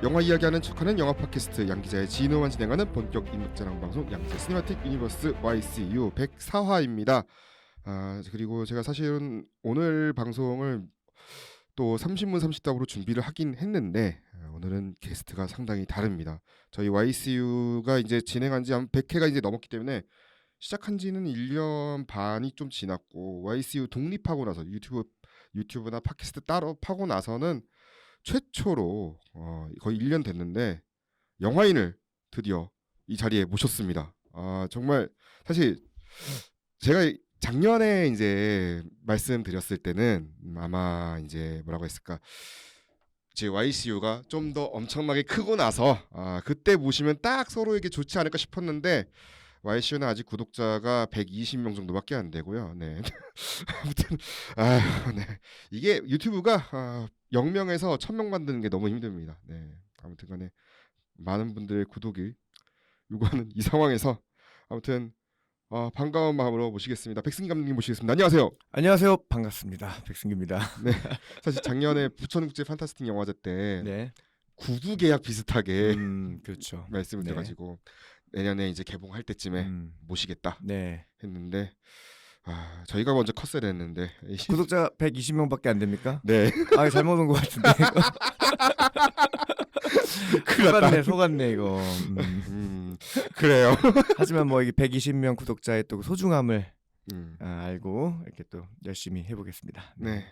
영화 이야기하는 척하는 영화 팟캐스트 양기자의 진호만 진행하는 본격 인맥자랑 방송 양기자 시네마틱 유니버스 YCU 104화입니다. 그리고 제가 사실은 오늘 방송을 또 30분 30답으로 준비를 하긴 했는데 오늘은 게스트가 상당히 다릅니다. 저희 YCU가 이제 진행한 지 한 100회가 이제 넘었기 때문에 시작한 지는 1년 반이 좀 지났고 YCU 독립하고 나서 유튜브나 팟캐스트 따로 파고 나서는 최초로 거의 1년 됐는데 영화인을 드디어 이 자리에 모셨습니다. 정말 사실 제가 작년에 이제 말씀드렸을 때는 아마 이제 뭐라고 했을까, 제 YCU가 좀 더 엄청나게 크고 나서 그때 모시면 딱 서로에게 좋지 않을까 싶었는데 YCU는 아직 구독자가 120명 정도밖에 안 되고요. 네. 아무튼 네. 이게 유튜브가 0명에서 1000명 만드는 게 너무 힘듭니다. 네. 아무튼간에 많은 분들의 구독을 요구하는 이 상황에서 아무튼 반가운 마음으로 모시겠습니다. 백승기 감독님 모시겠습니다. 안녕하세요. 안녕하세요. 반갑습니다. 백승기입니다. 네. 사실 작년에 부천국제 판타스틱 영화제 때 네. 구두 계약 비슷하게 그렇죠. 말씀을 드려가지고 내년에 이제 개봉할 때쯤에 모시겠다 했는데 저희가 먼저 컸어야 됐는데 구독자 120명밖에 안 됩니까? 네. 잘못 온 것 같은데. 속았네 이거. 그래요. 하지만 뭐 이게 120명 구독자의 또 소중함을 알고 이렇게 또 열심히 해보겠습니다. 네.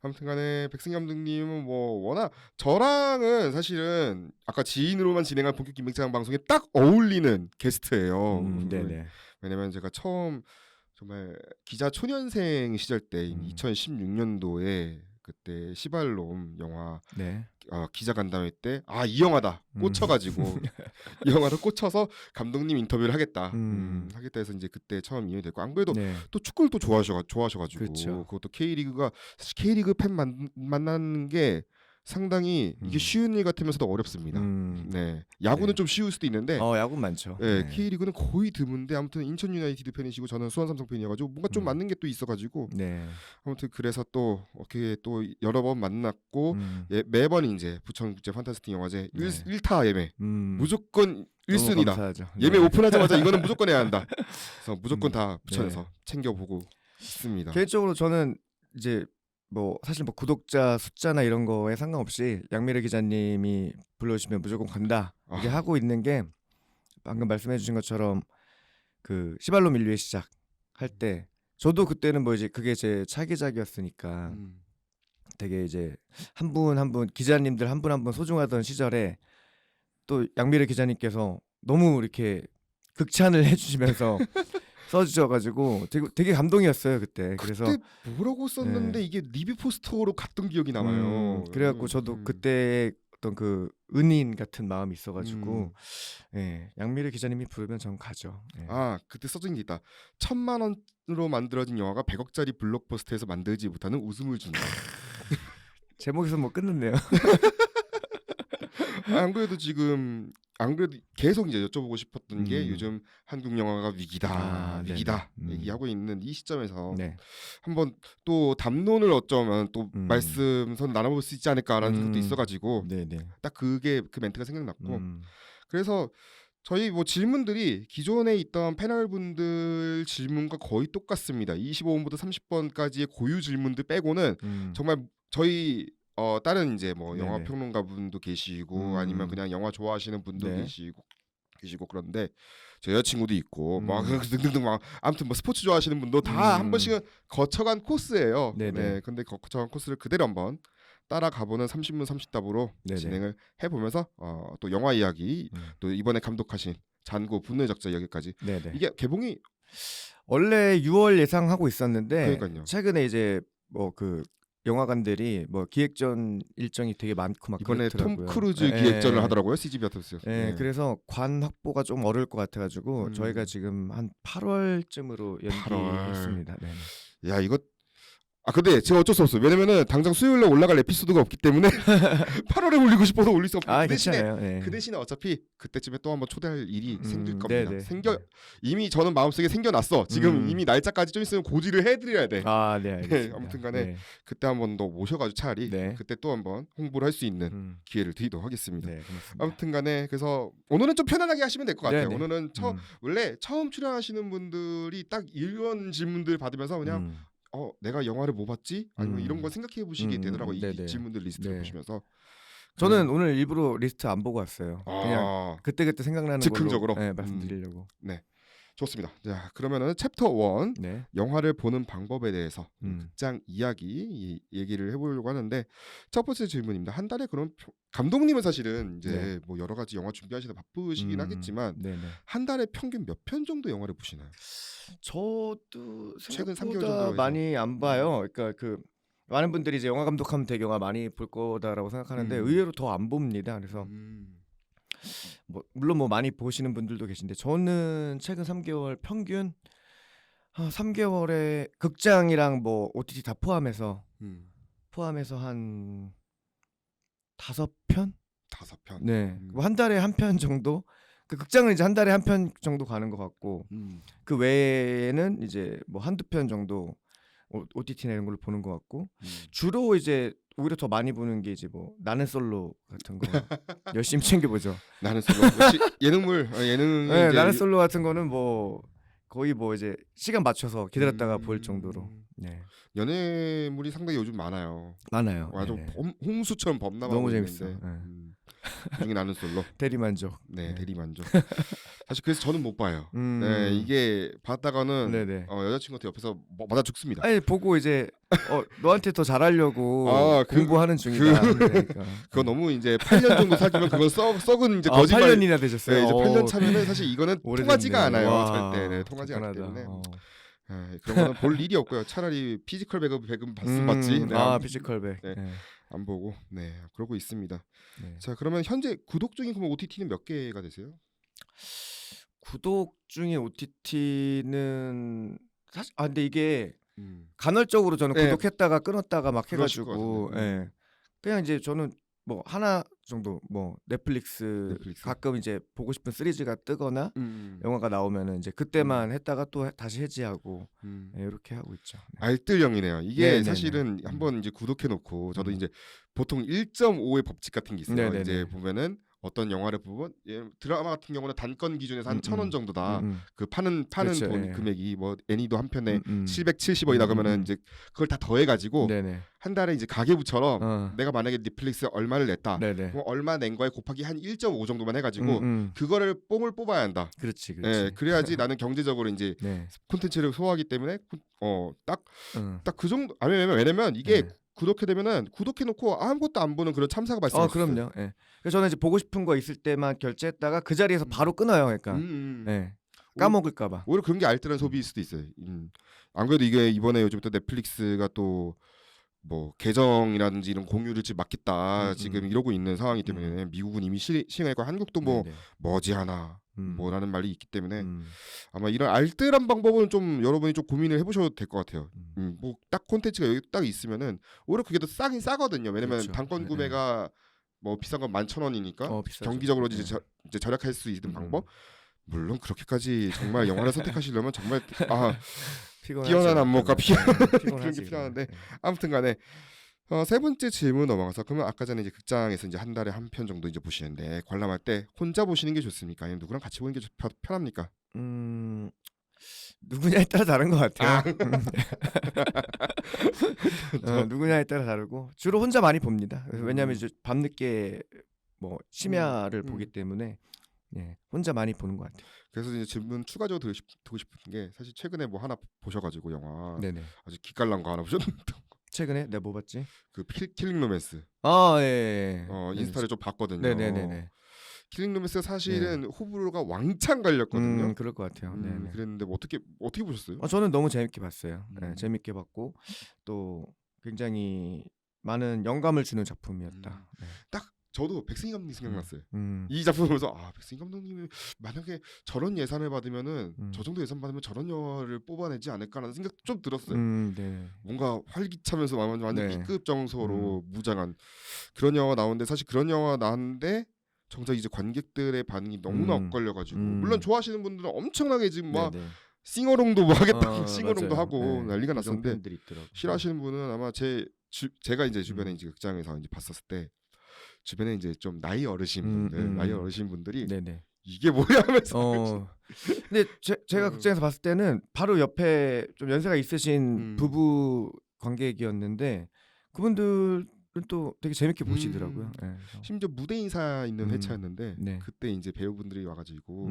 아무튼간에 백승기 감독님은 뭐 워낙 저랑은 사실은 아까 지인으로만 진행한 본격 인맥자랑 방송에 딱 어울리는 게스트예요. 네네. 왜냐면 제가 처음 정말 기자 초년생 시절 때 2016년도에 그때 시발롬 영화 기자 간담회 때 이 영화다 꽂혀가지고 이 영화를 꽂혀서 감독님 인터뷰를 하겠다 해서 이제 그때 처음 인연이 됐고, 안 그래도 또 축구를 또 좋아하셔가지고 그렇죠. 그것도 K리그가 사실 K리그 팬 만나는 게 상당히 이게 쉬운 일 같으면서도 어렵습니다. 네, 야구는 좀 쉬울 수도 있는데 야구 많죠. 네, K리그는 거의 드문데 아무튼 인천 유나이티드 팬이시고 저는 수원 삼성 팬이어가지고 뭔가 좀 맞는 게 또 있어가지고 아무튼 그래서 또 어떻게 또 여러 번 만났고 매번 이제 부천국제 판타스틱 영화제 1타 예매 무조건 1순위다. 예매 오픈하자마자 이거는 무조건 해야 한다. 그래서 무조건 다 부천에서 챙겨보고 있습니다. 개인적으로 저는 이제 사실 구독자 숫자나 이런 거에 상관없이 양미래 기자님이 불러주시면 무조건 간다 이게 하고 있는 게, 방금 말씀해주신 것처럼 그 시발롬 인류의 시작 할 때 저도 그때는 이제 그게 제 차기작이었으니까 되게 이제 한 분 한 분 기자님들 한 분 한 분 소중하던 시절에 또 양미래 기자님께서 너무 이렇게 극찬을 해주시면서 써주셔가지고 되게 감동이었어요 그때. 그래서 그때 뭐라고 썼는데 이게 리뷰 포스터로 갔던 기억이 남아요. 그래갖고 저도 그때 어떤 그 은인 같은 마음이 있어가지고 양미래 기자님이 부르면 전 가죠. 그때 써진 게 있다. 1000만 원으로 만들어진 영화가 100억짜리 블록버스터에서 만들지 못하는 웃음을 준다. 제목에서 끊는데요. 안 그래도 계속 이제 여쭤보고 싶었던 게 요즘 한국 영화가 위기다 얘기하고 있는 이 시점에서 한번 또 담론을 어쩌면 또 말씀선 나눠볼 수 있지 않을까라는 생각도 있어가지고 딱 그 멘트가 생각났고 그래서 저희 질문들이 기존에 있던 패널분들 질문과 거의 똑같습니다. 25번부터 30번까지의 고유 질문들 빼고는 정말 저희 다른 이제 영화 평론가 분도 계시고 아니면 그냥 영화 좋아하시는 분도 계시고 그런데 제 여자친구도 있고 등등등 아무튼 스포츠 좋아하시는 분도 다 한 번씩은 거쳐간 코스예요. 네, 근데 거쳐간 코스를 그대로 한번 따라가보는 30분 30답으로 진행을 해보면서 또 영화 이야기 또 이번에 감독하신 잔고 분노의 적자 이야기까지 이게 개봉이 원래 6월 예상하고 있었는데 그러니까요. 최근에 이제 그 영화관들이 기획전 일정이 되게 많고 막 이번에 그렇더라고요. 톰 크루즈 기획전을 하더라고요. CGV 아트스. 그래서 관 확보가 좀 어려울 것 같아가지고 저희가 지금 한 8월쯤으로 연기했습니다. 야, 이거 아 근데 제가 어쩔 수 없어요. 왜냐면은 당장 수요일에 올라갈 에피소드가 없기 때문에 8월에 올리고 싶어서 올릴 수 없고 아 그 대신에 괜찮아요. 네. 그 대신에 어차피 그때쯤에 또 한번 초대할 일이 생길 겁니다. 네네. 이미 저는 마음속에 생겨났어. 지금 이미 날짜까지 좀 있으면 고지를 해드려야 돼. 아, 네, 알겠습니다. 아무튼간에 네. 그때 한번 더 모셔가지고 차라리 네. 그때 또 한번 홍보를 할 수 있는 기회를 드리도록 하겠습니다. 네, 고맙습니다. 아무튼간에 그래서 오늘은 좀 편안하게 하시면 될 것 같아요. 네네. 오늘은 원래 처음 출연하시는 분들이 딱 이런 질문들 받으면서 그냥 내가 영화를 뭐 봤지? 아니면 이런 거 생각해 보시게 되더라고요. 이 네네. 질문들 리스트를 네. 보시면서. 저는 오늘 일부러 리스트 안 보고 왔어요. 그냥 그때그때 생각나는 즉흥적으로 걸로 말씀드리려고. 네. 좋습니다. 자, 그러면은 챕터 1 네. 영화를 보는 방법에 대해서 음. 극장 이야기 얘기를 해보려고 하는데 첫 번째 질문입니다. 한 달에 그럼 감독님은 사실은 이제 네. 뭐 여러 가지 영화 준비하시다 바쁘시긴 하겠지만 네네. 한 달에 평균 몇 편 정도 영화를 보시나요? 저도 최근 3개월 생각보다 정도로 해서. 많이 안 봐요. 그러니까 그 많은 분들이 이제 영화 감독하면 되게 영화 많이 볼 거다라고 생각하는데 의외로 더 안 봅니다. 그래서 뭐 물론 뭐 많이 보시는 분들도 계신데 저는 최근 3개월 평균 3개월에 극장이랑 뭐 OTT 다 포함해서 한 5편? 5편. 네. 뭐 한 달에 한 편 정도. 그 극장은 이제 한 달에 한 편 정도 가는 것 같고 그 외에는 이제 뭐 한두 편 정도 OTT나 이런 걸로 보는 것 같고 주로 이제 오히려 더 많이 보는 게 이제 뭐 나는 솔로 같은 거 열심히 챙겨보죠. 나는 솔로 역시 예능물 예능 네, 나는 솔로 같은 거는 뭐 거의 뭐 이제 시간 맞춰서 기다렸다가 볼 정도로. 네. 연애물이 상당히 요즘 많아요. 많아요. 아주 네네. 홍수처럼 범람하고 너무 있는데. 재밌어요. 그중에 나는 솔로. 대리만족. 네, 대리만족. 사실 그래서 저는 못 봐요. 네, 음. 이게 봤다가는 네네. 여자친구한테 옆에서 맞아 죽습니다. 아니 보고 이제 너한테 더 잘하려고 아, 공부하는 중이다. 그러니까. 그거 너무 이제 8년 정도 사귀면 그건 썩은 이제 아, 거짓말. 8년이나 되셨어요. 네, 이제 8년 차면은 사실 이거는 오래됐네. 통하지가 않아요. 와, 절대. 네, 통하지 않기 대단하다. 때문에. 그런 거는 볼 일이 없고요. 차라리 피지컬 배급 봤으면 봤지. 네, 아, 피지컬백. 네. 네. 안 보고 그러고 있습니다. 네. 자, 그러면 현재 구독 중인 그럼 OTT는 몇 개가 되세요? 구독 중에 OTT는 사실 근데 이게 간헐적으로 저는 네. 구독했다가 끊었다가 막 그러실 것 해가지고 같은데. 그냥 이제 저는 뭐 하나 정도 뭐 넷플릭스 가끔 이제 보고 싶은 시리즈가 뜨거나 영화가 나오면은 이제 그때만 했다가 또 다시 해지하고 이렇게 하고 있죠. 네. 알뜰형이네요. 이게 네네네. 사실은 한번 이제 구독해 놓고 저도 이제 보통 1.5의 법칙 같은 게 있어요. 네네네. 이제 보면은 어떤 영화를 보면 드라마 같은 경우는 단건 기준에서 한 1,000원 정도다. 그 파는 그렇죠, 돈 예. 금액이 뭐 애니도 한 편에 770원이다 음, 그러면은 이제 그걸 다 더해 가지고 네네. 한 달에 이제 가계부처럼 내가 만약에 넷플릭스에 얼마를 냈다. 네네. 그럼 얼마 낸 거에 곱하기 한 1.5 정도만 해 가지고 그거를 뽕을 뽑아야 한다. 그렇지. 예, 그래야지 나는 경제적으로 이제 네. 콘텐츠를 소화하기 때문에 딱 그 정도. 왜냐면 이게 네. 구독해 되면은 구독해 놓고 아무것도 안 보는 그런 참사가 발생할 수 있어요. 그럼요. 예. 그래서 저는 이제 보고 싶은 거 있을 때만 결제했다가 그 자리에서 바로 끊어요. 그러니까 예. 까먹을까봐. 오히려 그런 게 알뜰한 소비일 수도 있어요. 안 그래도 이게 이번에 요즘 또 넷플릭스가 또 뭐 계정이라든지 이런 공유를 지금 막겠다 지금 이러고 있는 상황이기 때문에 미국은 이미 시행했고 한국도 뭐 네네. 머지않아 뭐라는 말이 있기 때문에 음. 아마 이런 알뜰한 방법은 좀 여러분이 좀 고민을 해보셔도 될 것 같아요. 뭐 딱 콘텐츠가 여기 딱 있으면은 오히려 그게 더 싸긴 싸거든요. 왜냐면 그렇죠. 단건 구매가 뭐 비싼 건 11,000원이니까 비싸죠. 경기적으로 네. 이제 절약할 수 있는 방법. 물론 그렇게까지 정말 영화를 선택하시려면 정말 뛰어난 안목과 그런 게 필요한데 아무튼간에 세 번째 질문 넘어가서 그러면 아까 전에 이제 극장에서 이제 한 달에 한 편 정도 이제 보시는데 관람할 때 혼자 보시는 게 좋습니까? 아니면 누구랑 같이 보는 게 편합니까? 누구냐에 따라 다른 것 같아요. 누구냐에 따라 다르고 주로 혼자 많이 봅니다. 왜냐하면 이제 밤늦게 뭐 심야를 보기 때문에 혼자 많이 보는 것 같아요. 그래서 이제 질문 추가적으로 드리고 싶은 게 사실 최근에 뭐 하나 보셔가지고 영화 네네. 아주 기깔난 거 하나 보셨는데 최근에 내가 뭐 봤지? 그 킬링 로맨스. 예. 인스타를 좀 봤거든요. 네네네네. 킬링 로맨스 사실은 호불호가 왕창 갈렸거든요. 그럴 것 같아요. 네네. 그랬는데 뭐 어떻게 보셨어요? 저는 너무 재밌게 봤어요. 재밌게 봤고 또 굉장히 많은 영감을 주는 작품이었다. 딱 저도 백승희 감독님 생각났어요. 음. 이 작품 보면서 백승희 감독님이 만약에 저런 예산을 받으면은 음. 저 정도 예산 받으면 저런 영화를 뽑아내지 않을까라는 생각 좀 들었어요. 네. 뭔가 활기차면서 완전 네. B급 정서로 무장한 그런 영화 나오는데 사실 그런 영화 나왔는데 정작 이제 관객들의 반응이 너무나 엇갈려가지고 물론 좋아하시는 분들은 엄청나게 지금 막 네네. 싱어롱도 뭐 하겠다고 싱어롱도 맞아요. 하고 네. 난리가 부정 났었는데 팬들이 있더라고요. 싫어하시는 분은 아마 제가 이제 주변에 이제 극장에서 이제 봤었을 때 주변에 이제 좀 나이 어르신 분들, 나이 어르신 분들이 네네. 이게 뭐야 하면서 근데 제가 극장에서 봤을 때는 바로 옆에 좀 연세가 있으신 음. 부부 관객이었는데 그분들은 또 되게 재밌게 보시더라고요. 네, 그래서. 심지어 무대 인사 있는 회차였는데 네. 그때 이제 배우분들이 와가지고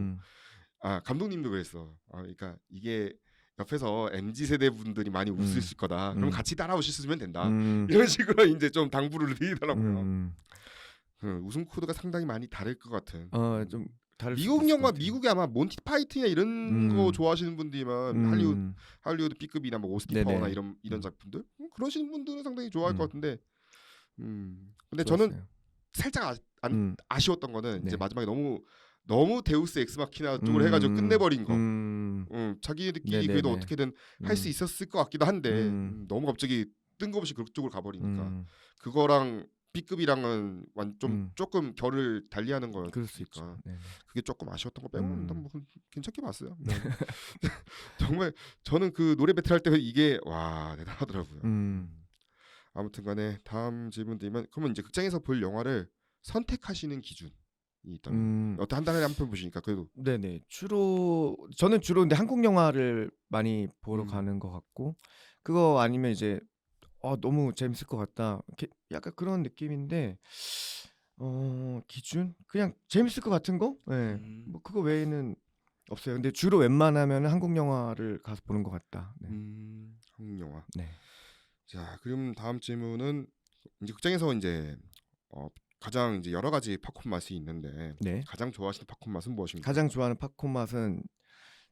감독님도 그랬어. 그러니까 이게 옆에서 MZ 세대 분들이 많이 웃으실 거다. 그럼 같이 따라오시면 된다. 이런 식으로 이제 좀 당부를 드리더라고요. 웃음 코드가 상당히 많이 다를 것 같은. 좀 다를 수도 미국 있을 것 영화, 같아요. 미국의 아마 몬티 파이튼이나 이런 거 좋아하시는 분들이면 할리우드 B급이나 뭐 오스틴 네네. 파워나 이런 작품들 그러시는 분들은 상당히 좋아할 것 같은데. 근데 좋았어요. 저는 살짝 아쉬웠던 거는 이제 네. 마지막에 너무 데우스 엑스마키나 쪽으로 해가지고 끝내버린 거. 자기들끼리 네네네. 그래도 어떻게든 할 수 있었을 것 같기도 한데 너무 갑자기 뜬금없이 그쪽으로 가버리니까 그거랑 B급이랑은 조금 결을 달리하는 거였으니까 그럴 수 있죠. 네. 그게 조금 아쉬웠던 거 빼고는 난 뭐 괜찮게 봤어요. 네. 정말 저는 그 노래 배틀 할 때 이게 와 대단하더라고요. 아무튼간에 다음 질문 드리면 그러면 이제 극장에서 볼 영화를 선택하시는 기준이 있다면 한 달에 한 편 보시니까 그래도 네네. 저는 주로 근데 한국 영화를 많이 보러 가는 것 같고 그거 아니면 이제 너무 재밌을 것 같다. 약간 그런 느낌인데 기준? 그냥 재밌을 것 같은 거? 네. 뭐 그거 외에는 없어요. 근데 주로 웬만하면 한국 영화를 가서 보는 것 같다. 네. 한국 영화. 네. 자, 그럼 다음 질문은 이제 극장에서 이제 가장 이제 여러 가지 팝콘 맛이 있는데 네. 가장 좋아하시는 팝콘 맛은 무엇입니까? 가장 좋아하는 팝콘 맛은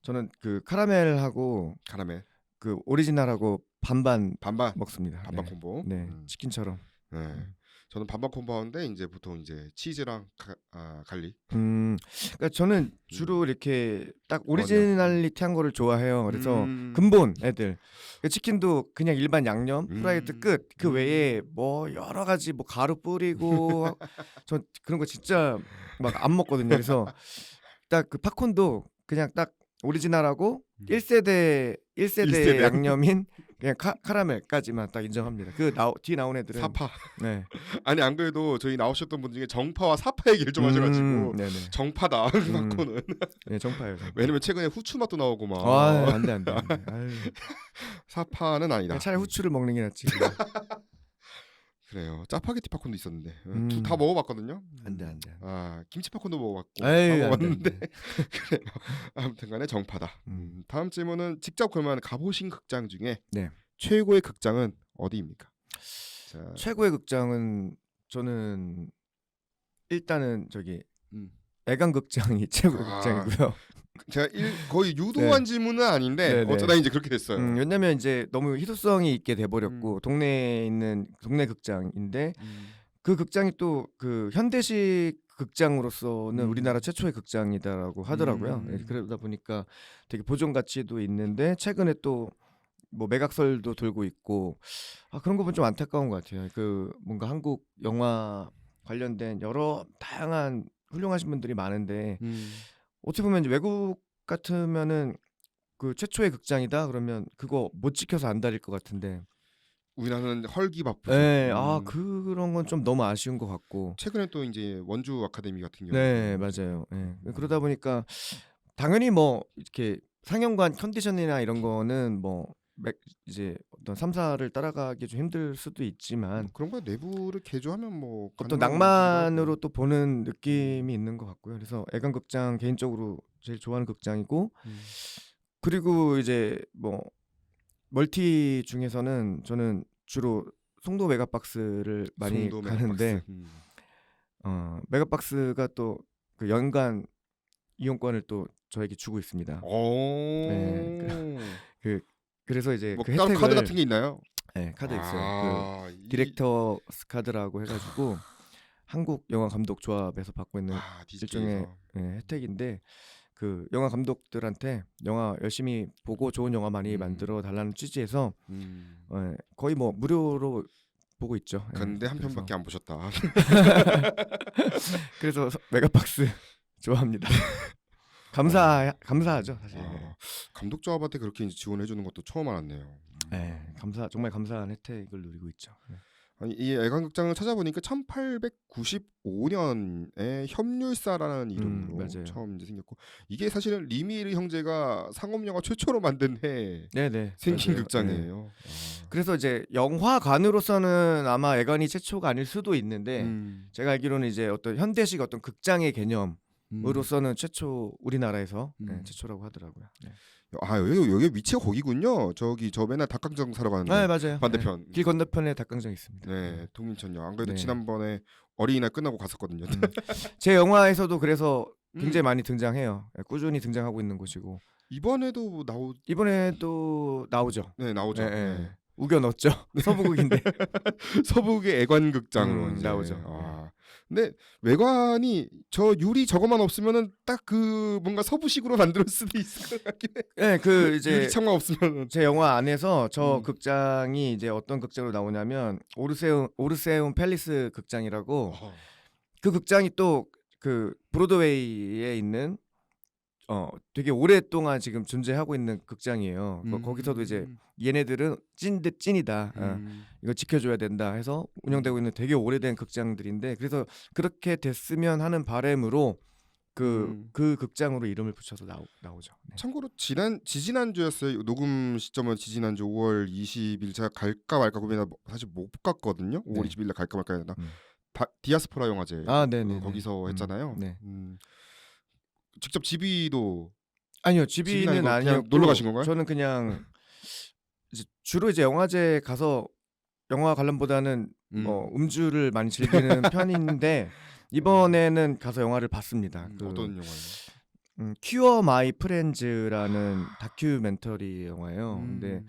저는 그 카라멜하고 카라멜, 그 오리지널하고 반반 먹습니다. 반반 네. 콤보. 네. 치킨처럼. 네. 저는 반반 콤보인데 이제 보통 이제 치즈랑 갈릭. 그러니까 저는 주로 이렇게 딱 오리지널리티한 거를 좋아해요. 그래서 근본 애들 그 치킨도 그냥 일반 양념 프라이드 끝. 그 외에 뭐 여러 가지 뭐 가루 뿌리고 전 그런 거 진짜 막 안 먹거든요. 그래서 딱 그 팝콘도 그냥 딱 오리지널하고 1세대 양념인 그냥 카라멜까지만 딱 인정합니다. 그 뒤에 나온 애들은 사파. 네. 아니 안 그래도 저희 나오셨던 분 중에 정파와 사파 얘기를 좀 하셔가지고 네네. 정파다 팝콘은. 네, 정파예요. 왜냐면 최근에 후추 맛도 나오고 막. 안돼. 사파는 아니다. 차라리 후추를 먹는 게 낫지. 그래요. 짜파게티 팝콘도 있었는데 다 먹어봤거든요. 안돼. 김치 팝콘도 먹어봤고 다 에이, 먹었는데 그래요. 아무튼간에 정파다. 다음 질문은 직접 그러면 가보신 극장 중에 네. 최고의 극장은 어디입니까? 자, 최고의 극장은 저는 일단은 저기 애간극장이 최고의 극장이고요. 제가 거의 유도한 질문은 아닌데 네네. 어쩌다 이제 그렇게 됐어요. 왜냐면 이제 너무 희소성이 있게 돼버렸고 동네에 있는 동네 극장인데 그 극장이 또 그 현대식 극장으로서는 우리나라 최초의 극장이다라고 하더라고요. 네, 그러다 보니까 되게 보존 가치도 있는데 최근에 또 뭐 매각설도 돌고 있고 그런 거 보면 좀 안타까운 것 같아요. 그 뭔가 한국 영화 관련된 여러 다양한 훌륭하신 분들이 많은데 어떻게 보면 이제 외국 같으면은 그 최초의 극장이다 그러면 그거 못 지켜서 안 다닐 것 같은데 우리나라는 헐기바쁘죠. 네, 그런 건 좀 너무 아쉬운 것 같고 최근에 또 이제 원주 아카데미 같은 경우. 네, 맞아요. 그러다 보니까 당연히 뭐 이렇게 상영관 컨디션이나 이런 거는 뭐 이제 어떤 3사를 따라가기 좀 힘들 수도 있지만 그런 거 내부를 개조하면 뭐 어떤 가능한 낭만으로 또 보는 느낌이 있는 것 같고요. 그래서 애간극장 개인적으로 제일 좋아하는 극장이고 그리고 이제 뭐 멀티 중에서는 저는 주로 송도 메가박스를 많이 가는데 메가박스가 또 그 연간 이용권을 또 저에게 주고 있습니다. 네, 그래서 이제 뭐 그 따로 혜택을 카드 같은 게 있나요? 네, 카드 있어요. 그 디렉터스 카드라고 해가지고 한국 영화 감독 조합에서 받고 있는 일종의 DJ에서 혜택인데 그 영화 감독들한테 영화 열심히 보고 좋은 영화 많이 만들어 달라는 취지에서 거의 뭐 무료로 보고 있죠. 근데 한 편밖에 안 보셨다. 그래서 메가박스 좋아합니다. 감사하죠 사실. 감독 조합한테 그렇게 이제 지원해 주는 것도 처음 알았네요. 정말 감사한 혜택을 누리고 있죠. 아니, 이 애관극장을 찾아보니까 1895년에 협률사라는 이름으로 맞아요. 처음 이제 생겼고, 이게 사실은 리미르 형제가 상업영화 최초로 만든 해 네네 생긴 맞아요. 극장이에요. 그래서 이제 영화관으로서는 아마 애관이 최초가 아닐 수도 있는데 제가 알기로는 이제 어떤 현대식 어떤 극장의 개념으로서는 최초 우리나라에서 최초라고 하더라고요. 여기 위치가 거기군요. 저기 저 맨날 닭강정 사러 가는데 맞아요. 반대편. 길 건너편에 닭강정 있습니다. 동인천역. 안 그래도 네. 지난번에 어린이날 끝나고 갔었거든요. 제 영화에서도 그래서 굉장히 많이 등장해요. 꾸준히 등장하고 있는 곳이고 이번에도 나오죠. 네, 나오죠. 네. 우겨 넣었죠. 서부극인데 서북의 애관극장으로 이제 나오죠. 근데 외관이 저 유리 저것만 없으면은 딱 그 뭔가 서부식으로 만들었을 수도 있을 것 같긴 해. 그 이제 유리 창만 없으면 제 영화 안에서 저 극장이 이제 어떤 극장으로 나오냐면 오르세움 팰리스 극장이라고 그 극장이 또 그 브로드웨이에 있는 되게 오랫동안 지금 존재하고 있는 극장이에요. 거기서도 이제 얘네들은 찐이다. 이거 지켜줘야 된다 해서 운영되고 있는 되게 오래된 극장들인데, 그래서 그렇게 됐으면 하는 바람으로 그 극장으로 이름을 붙여서 나오죠. 네. 참고로 지지난주였어요. 녹음 시점은 지지난주 5월 20일. 제가 갈까 말까 고민하다 사실 못 갔거든요. 5월 20일에 갈까 말까 했나. 디아스포라 영화제 네네. 거기서 했잖아요. 네. 직접 지비도 아니요, 지비는 아니었고 놀러 가신 건가요? 저는 그냥 주로 이제 영화제 가서 영화 관람보다는 음주를 많이 즐기는 편인데 이번에는 가서 영화를 봤습니다. 어떤 영화예요? 큐어 마이 프렌즈라는 다큐멘터리 영화예요. 근데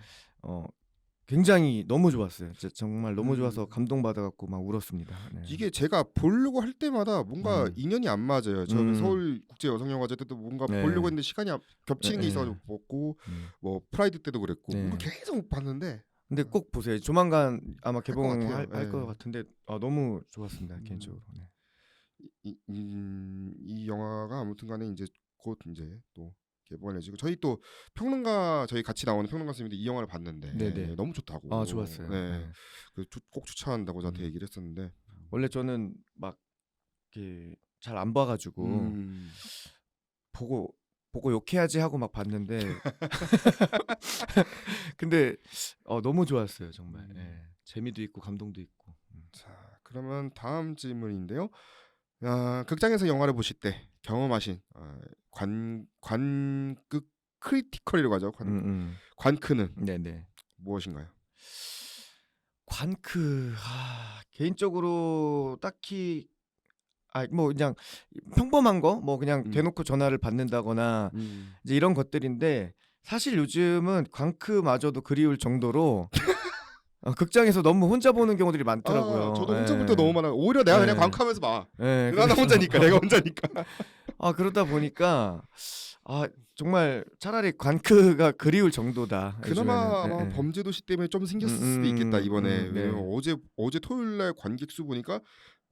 굉장히 너무 좋았어요. 진짜 정말 너무 좋아서 감동받아갖고 막 울었습니다. 네. 이게 제가 보려고 할 때마다 뭔가 인연이 안 맞아요. 저는 서울 국제 여성영화제 때도 뭔가 보려고 했는데 시간이 겹치는 게 있어가지고 먹고 뭐 프라이드 때도 그랬고 뭔가 계속 봤는데. 근데 꼭 보세요. 조만간 아마 개봉할 것 같은데 너무 좋았습니다. 개인적으로. 이 영화가 아무튼간에 이제 곧 이제 또 개봉을 해지고, 저희 또 평론가, 저희 같이 나오는 평론가 선생님도 이 영화를 봤는데 너무 좋다고. 좋았어요. 꼭 추천한다고 저한테 얘기를 했었는데, 원래 저는 막 잘 안 봐가지고 보고 욕해야지 하고 막 봤는데 근데 너무 좋았어요 정말. 재미도 있고 감동도 있고. 자, 그러면 다음 질문인데요. 극장에서 영화를 보실 때 경험하신 관극 크리티컬이라고 하죠. 관크는 네네. 무엇인가요? 관크 개인적으로 딱히 뭐 그냥 평범한 거 뭐 그냥 대놓고 전화를 받는다거나 이제 이런 것들인데, 사실 요즘은 관크마저도 그리울 정도로 극장에서 너무 혼자 보는 경우들이 많더라고요. 저도 혼자 볼 때 너무 많아요. 오히려 내가 그냥 관크하면서 봐. 나 혼자니까. 내가 혼자니까. 그러다 보니까 정말 차라리 관크가 그리울 정도다. 그나마 아마 범죄도시 때문에 좀 생겼을 수도 있겠다 이번에. 왜냐면 어제 토요일날 관객 수 보니까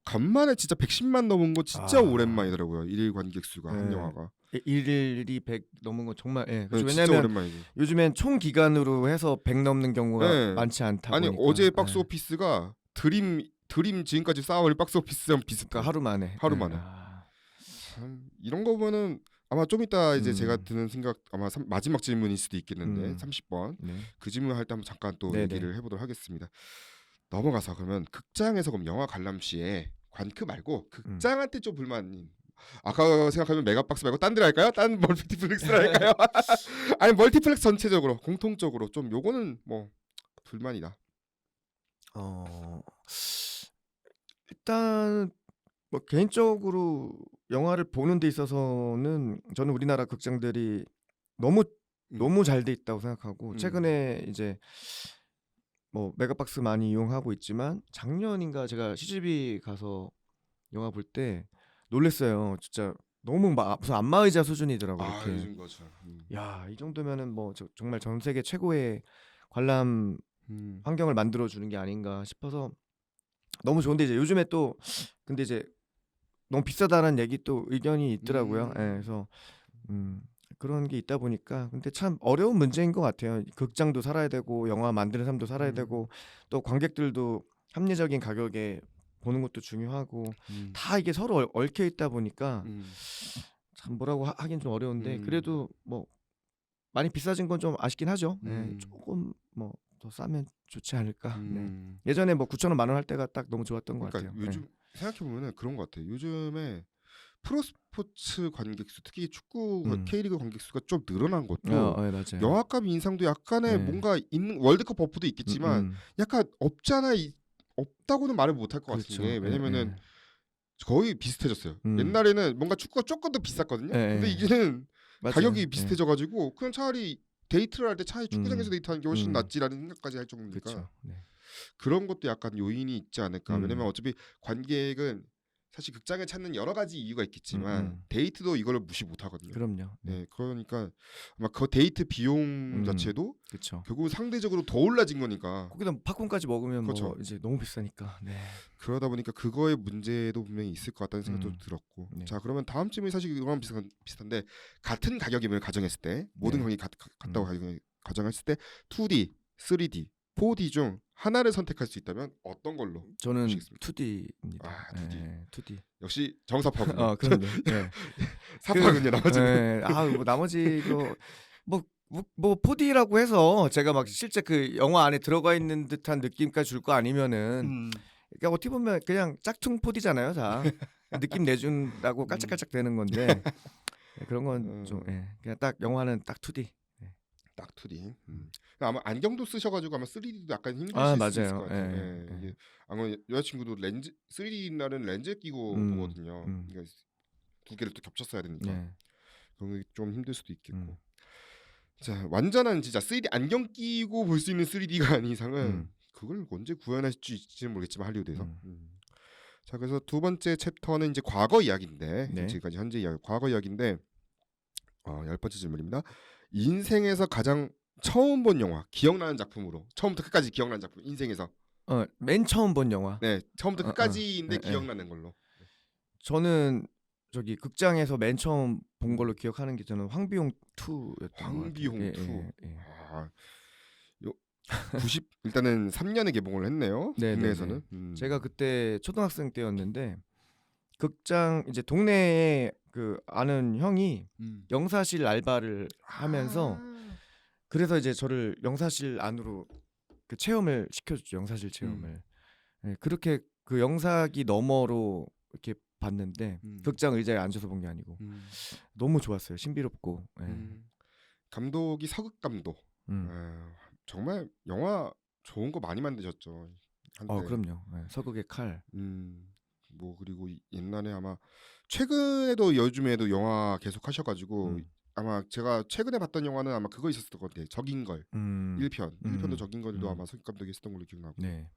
간만에 진짜 110만 넘은 거 진짜 오랜만이더라고요. 일일 관객 수가 한 영화가. 일일이 100 넘은 거 정말 진짜 왜냐면 오랜만이죠. 요즘엔 총 기간으로 해서 100 넘는 경우가 많지 않다 보니까. 아니 어제 박스 오피스가 드림 지금까지 쌓아올린 박스 오피스랑 비슷해. 하루 만에. 참, 이런 거 보면은 아마 좀 이따 이제 제가 드는 생각, 아마 마지막 질문일 수도 있겠는데 30번 그 질문 할 때 한번 잠깐 또 얘기를 해보도록 하겠습니다. 넘어가서 그러면 극장에서 그럼 영화 관람 시에 관크 말고 극장한테 좀 불만인, 아까 생각하면 메가박스 말고 딴 데를 할까요? 딴 멀티플렉스를 할까요? 아니 멀티플렉스 전체적으로 공통적으로 좀 요거는 뭐 불만이다. 일단 뭐 개인적으로 영화를 보는 데 있어서는 저는 우리나라 극장들이 너무 잘 돼 있다고 생각하고, 최근에 이제 뭐 메가박스 많이 이용하고 있지만 작년인가 제가 CGV 가서 영화 볼 때 놀랬어요. 진짜 너무 무슨 안마의자 수준이더라고 아 이렇게. 요즘 거죠. 야, 이 정도면은 뭐 정말 전 세계 최고의 관람 음. 환경을 만들어 주는 게 아닌가 싶어서 너무 좋은데 이제 요즘에 또 근데 이제 너무 비싸다는 얘기 또 의견이 있더라고요. 예, 그래서 그런 게 있다 보니까 근데 참 어려운 문제인 것 같아요. 극장도 살아야 되고 영화 만드는 사람도 살아야 되고 또 관객들도 합리적인 가격에 보는 것도 중요하고 다 이게 서로 얽혀 있다 보니까 참 뭐라고 하긴 좀 어려운데 그래도 뭐 많이 비싸진 건 좀 아쉽긴 하죠. 예, 조금 뭐 더 싸면 좋지 않을까. 네. 예전에 뭐 9,000원 10,000원 할 때가 딱 너무 좋았던 것 그러니까 같아요. 예. 요즘 생각해 보면은 그런 것 같아요. 요즘에 프로스포츠 관객 수, 특히 축구 K리그 관객 수가 좀 늘어난 것도 예, 맞아요. 영화값 인상도 약간의 네. 뭔가 있는 월드컵 버프도 있겠지만 약간 없잖아 없다고는 말을 못할 것 같은 그렇죠. 게 예, 왜냐면은 예. 거의 비슷해졌어요. 옛날에는 뭔가 축구가 조금 더 비쌌거든요. 예, 근데 예. 이제는 맞아요. 가격이 예. 비슷해져가지고 그냥 차라리 데이트를 할 때 차라리 축구장에서 데이트하는 게 훨씬 음. 낫지라는 생각까지 할 정도니까 그렇죠. 네. 그런 것도 약간 요인이 있지 않을까. 왜냐면 음. 어차피 관객은 사실 극장을 찾는 여러 가지 이유가 있겠지만 데이트도 이거를 무시 못 하거든요. 그럼요. 네. 네, 그러니까 아마 그 데이트 비용 자체도 그렇죠. 결국 상대적으로 더 올라진 거니까. 거기다 팝콘까지 먹으면 그렇죠. 뭐 이제 너무 비싸니까. 네. 그러다 보니까 그거의 문제도 분명히 있을 것 같다는 생각도 들었고. 네. 자, 그러면 다음 질문이 사실 이거랑 비슷한데 같은 가격임을 가정했을 때 모든 가격이 같다고 가정했을 때 2D, 3D, 4D 중 하나를 선택할 수 있다면 어떤 걸로 저는 보시겠습니까? 2D입니다. 아, 2D. 예, 2D. 역시 정사파군요. 그럼요. 네. 사파군요, 나머지는. 뭐 나머지 뭐 4D라고 해서 제가 막 실제 그 영화 안에 들어가 있는 듯한 느낌까지 줄 거 아니면은 그러니까 어떻게 보면 그냥 짝퉁 4D잖아요, 다. 느낌 내준다고 깔짝깔짝 되는 건데 그런 건 좀 그냥 딱 영화는 딱 2D. 딱 2D. 아마 안경도 쓰셔가지고 아마 3D도 약간 힘드실 수 있을 맞아요. 것 같아요. 이게 아마 여자친구도 렌즈 3D라는 렌즈 끼고 보거든요. 그러니까 두 개를 또 겹쳤어야 되니까 그런 게 좀 힘들 수도 있겠고. 자, 완전한 진짜 3D 안경 끼고 볼 수 있는 3D가 아닌 이상은 그걸 언제 구현할 수 있을지는 모르겠지만 할리우드에서. 자, 그래서 두 번째 챕터는 이제 과거 이야기인데 지금까지 현재 이야기, 과거 이야기인데 10번째 질문입니다. 인생에서 가장 처음 본 영화, 기억나는 작품으로 처음부터 끝까지 기억나는 작품, 인생에서 맨 처음 본 영화. 네, 처음부터 끝까지인데 기억나는 걸로. 저는 저기 극장에서 맨 처음 본 걸로 기억하는 게 저는 황비용 2였던 황비용 2. 아, 90 일단은 3년에 개봉을 했네요. 국내에서는. 제가 그때 초등학생 때였는데 극장 이제 동네에 그 아는 형이 영사실 알바를 하면서 그래서 이제 저를 영사실 안으로 그 체험을 시켜줬죠. 영사실 체험을. 그렇게 그 영사기 너머로 이렇게 봤는데 극장 의자에 앉아서 본 게 아니고 너무 좋았어요. 신비롭고. 감독이 서극 감독. 정말 영화 좋은 거 많이 만드셨죠. 한때. 그럼요. 서극의 칼. 뭐 그리고 옛날에 아마 최근에도 요즘에도 영화 계속 하셔가지고 아마 제가 최근에 봤던 영화는 아마 그거 있었을 것 같아요. 적인 걸 1편도 적인 걸도 아마 서극 감독이 했었던 걸로 기억나고. 네.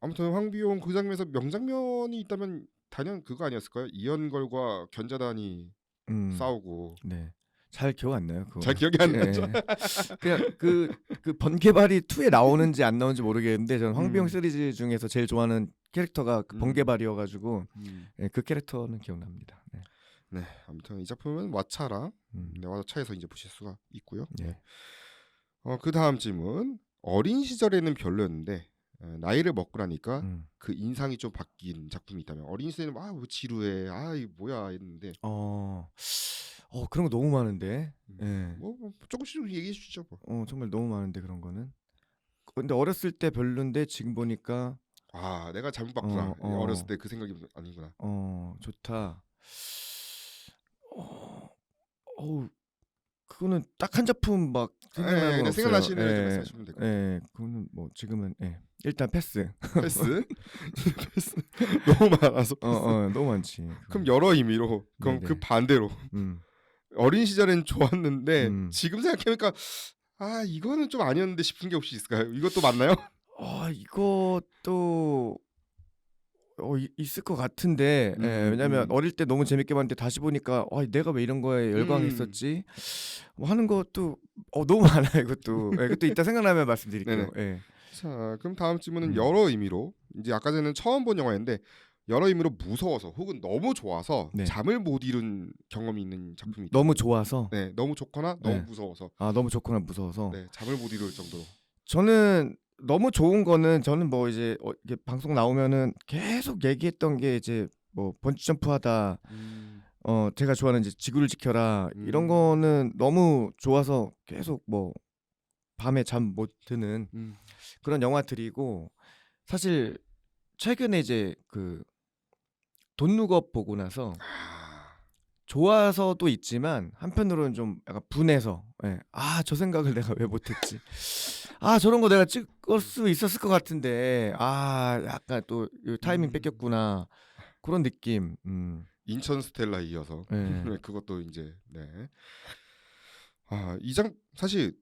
아무튼 황비용 그 장면에서 명장면이 있다면 단연 그거 아니었을까요? 이연걸과 견자단이 싸우고. 네. 잘 기억 안 나요. 그거. 잘 기억이 안 나죠. 그냥 그 번개발이 2에 나오는지 안 나오는지 모르겠는데 저는 황비용 시리즈 중에서 제일 좋아하는 캐릭터가 그 번개발이어가지고 그 캐릭터는 기억납니다. 네, 아무튼 이 작품은 왓챠랑 왓챠에서 이제 보실 수가 있고요. 그 다음 질문. 어린 시절에는 별로였는데 나이를 먹고 나니까 그 인상이 좀 바뀐 작품이 있다면 어린 시절에는 뭐 지루해, 이거 뭐야 했는데 그런 거 너무 많은데. 뭐 조금씩 얘기해 주시죠. 뭐. 정말 너무 많은데 그런 거는. 근데 어렸을 때 별론데 지금 보니까 내가 잘못 봤구나. 어렸을 때 그 생각이 아니구나. 좋다. 그거는 딱 한 작품 막 생각나는 건 없어요. 생각나시는 대로 말씀하시면 될 것 같아요. 그거는 뭐 지금은 일단 패스. 패스? 패스. 너무 많아서 패스. 너무 많지. 그럼 여러 의미로 그럼 그 반대로 어린 시절엔 좋았는데 지금 생각해보니까 이거는 좀 아니었는데 싶은 게 혹시 있을까요? 이것도 맞나요? 이것도 있을 것 같은데 왜냐면 어릴 때 너무 재밌게 봤는데 다시 보니까 내가 왜 이런 거에 열광했었지 뭐 하는 것도 너무 많아요. 이것도 이따 생각나면 말씀드릴게요. 네네. 예. 자, 그럼 다음 질문은 음. 여러 의미로 이제 아까 전에는 처음 본 영화인데 여러 의미로 무서워서 혹은 너무 좋아서 네. 잠을 못 이룬 경험이 있는 작품이 있다. 너무 좋아서 네, 너무 좋거나 너무 네. 무서워서 너무 좋거나 무서워서 네, 잠을 못 이룰 정도로. 저는 너무 좋은 거는 저는 뭐 이제 이게 방송 나오면은 계속 얘기했던 게 이제 뭐 번지 점프하다 제가 좋아하는 이제 지구를 지켜라 이런 거는 너무 좋아서 계속 뭐 밤에 잠 못 드는 그런 영화들이고 사실 최근에 이제 그 돈룩업 보고 나서 좋아서도 있지만 한편으로는 좀 약간 분해서 저 생각을 내가 왜 못했지 저런 거 내가 찍을 수 있었을 것 같은데 약간 또 타이밍 뺏겼구나 그런 느낌. 인천 스텔라에 이어서 네. 그것도 이제 네. 사실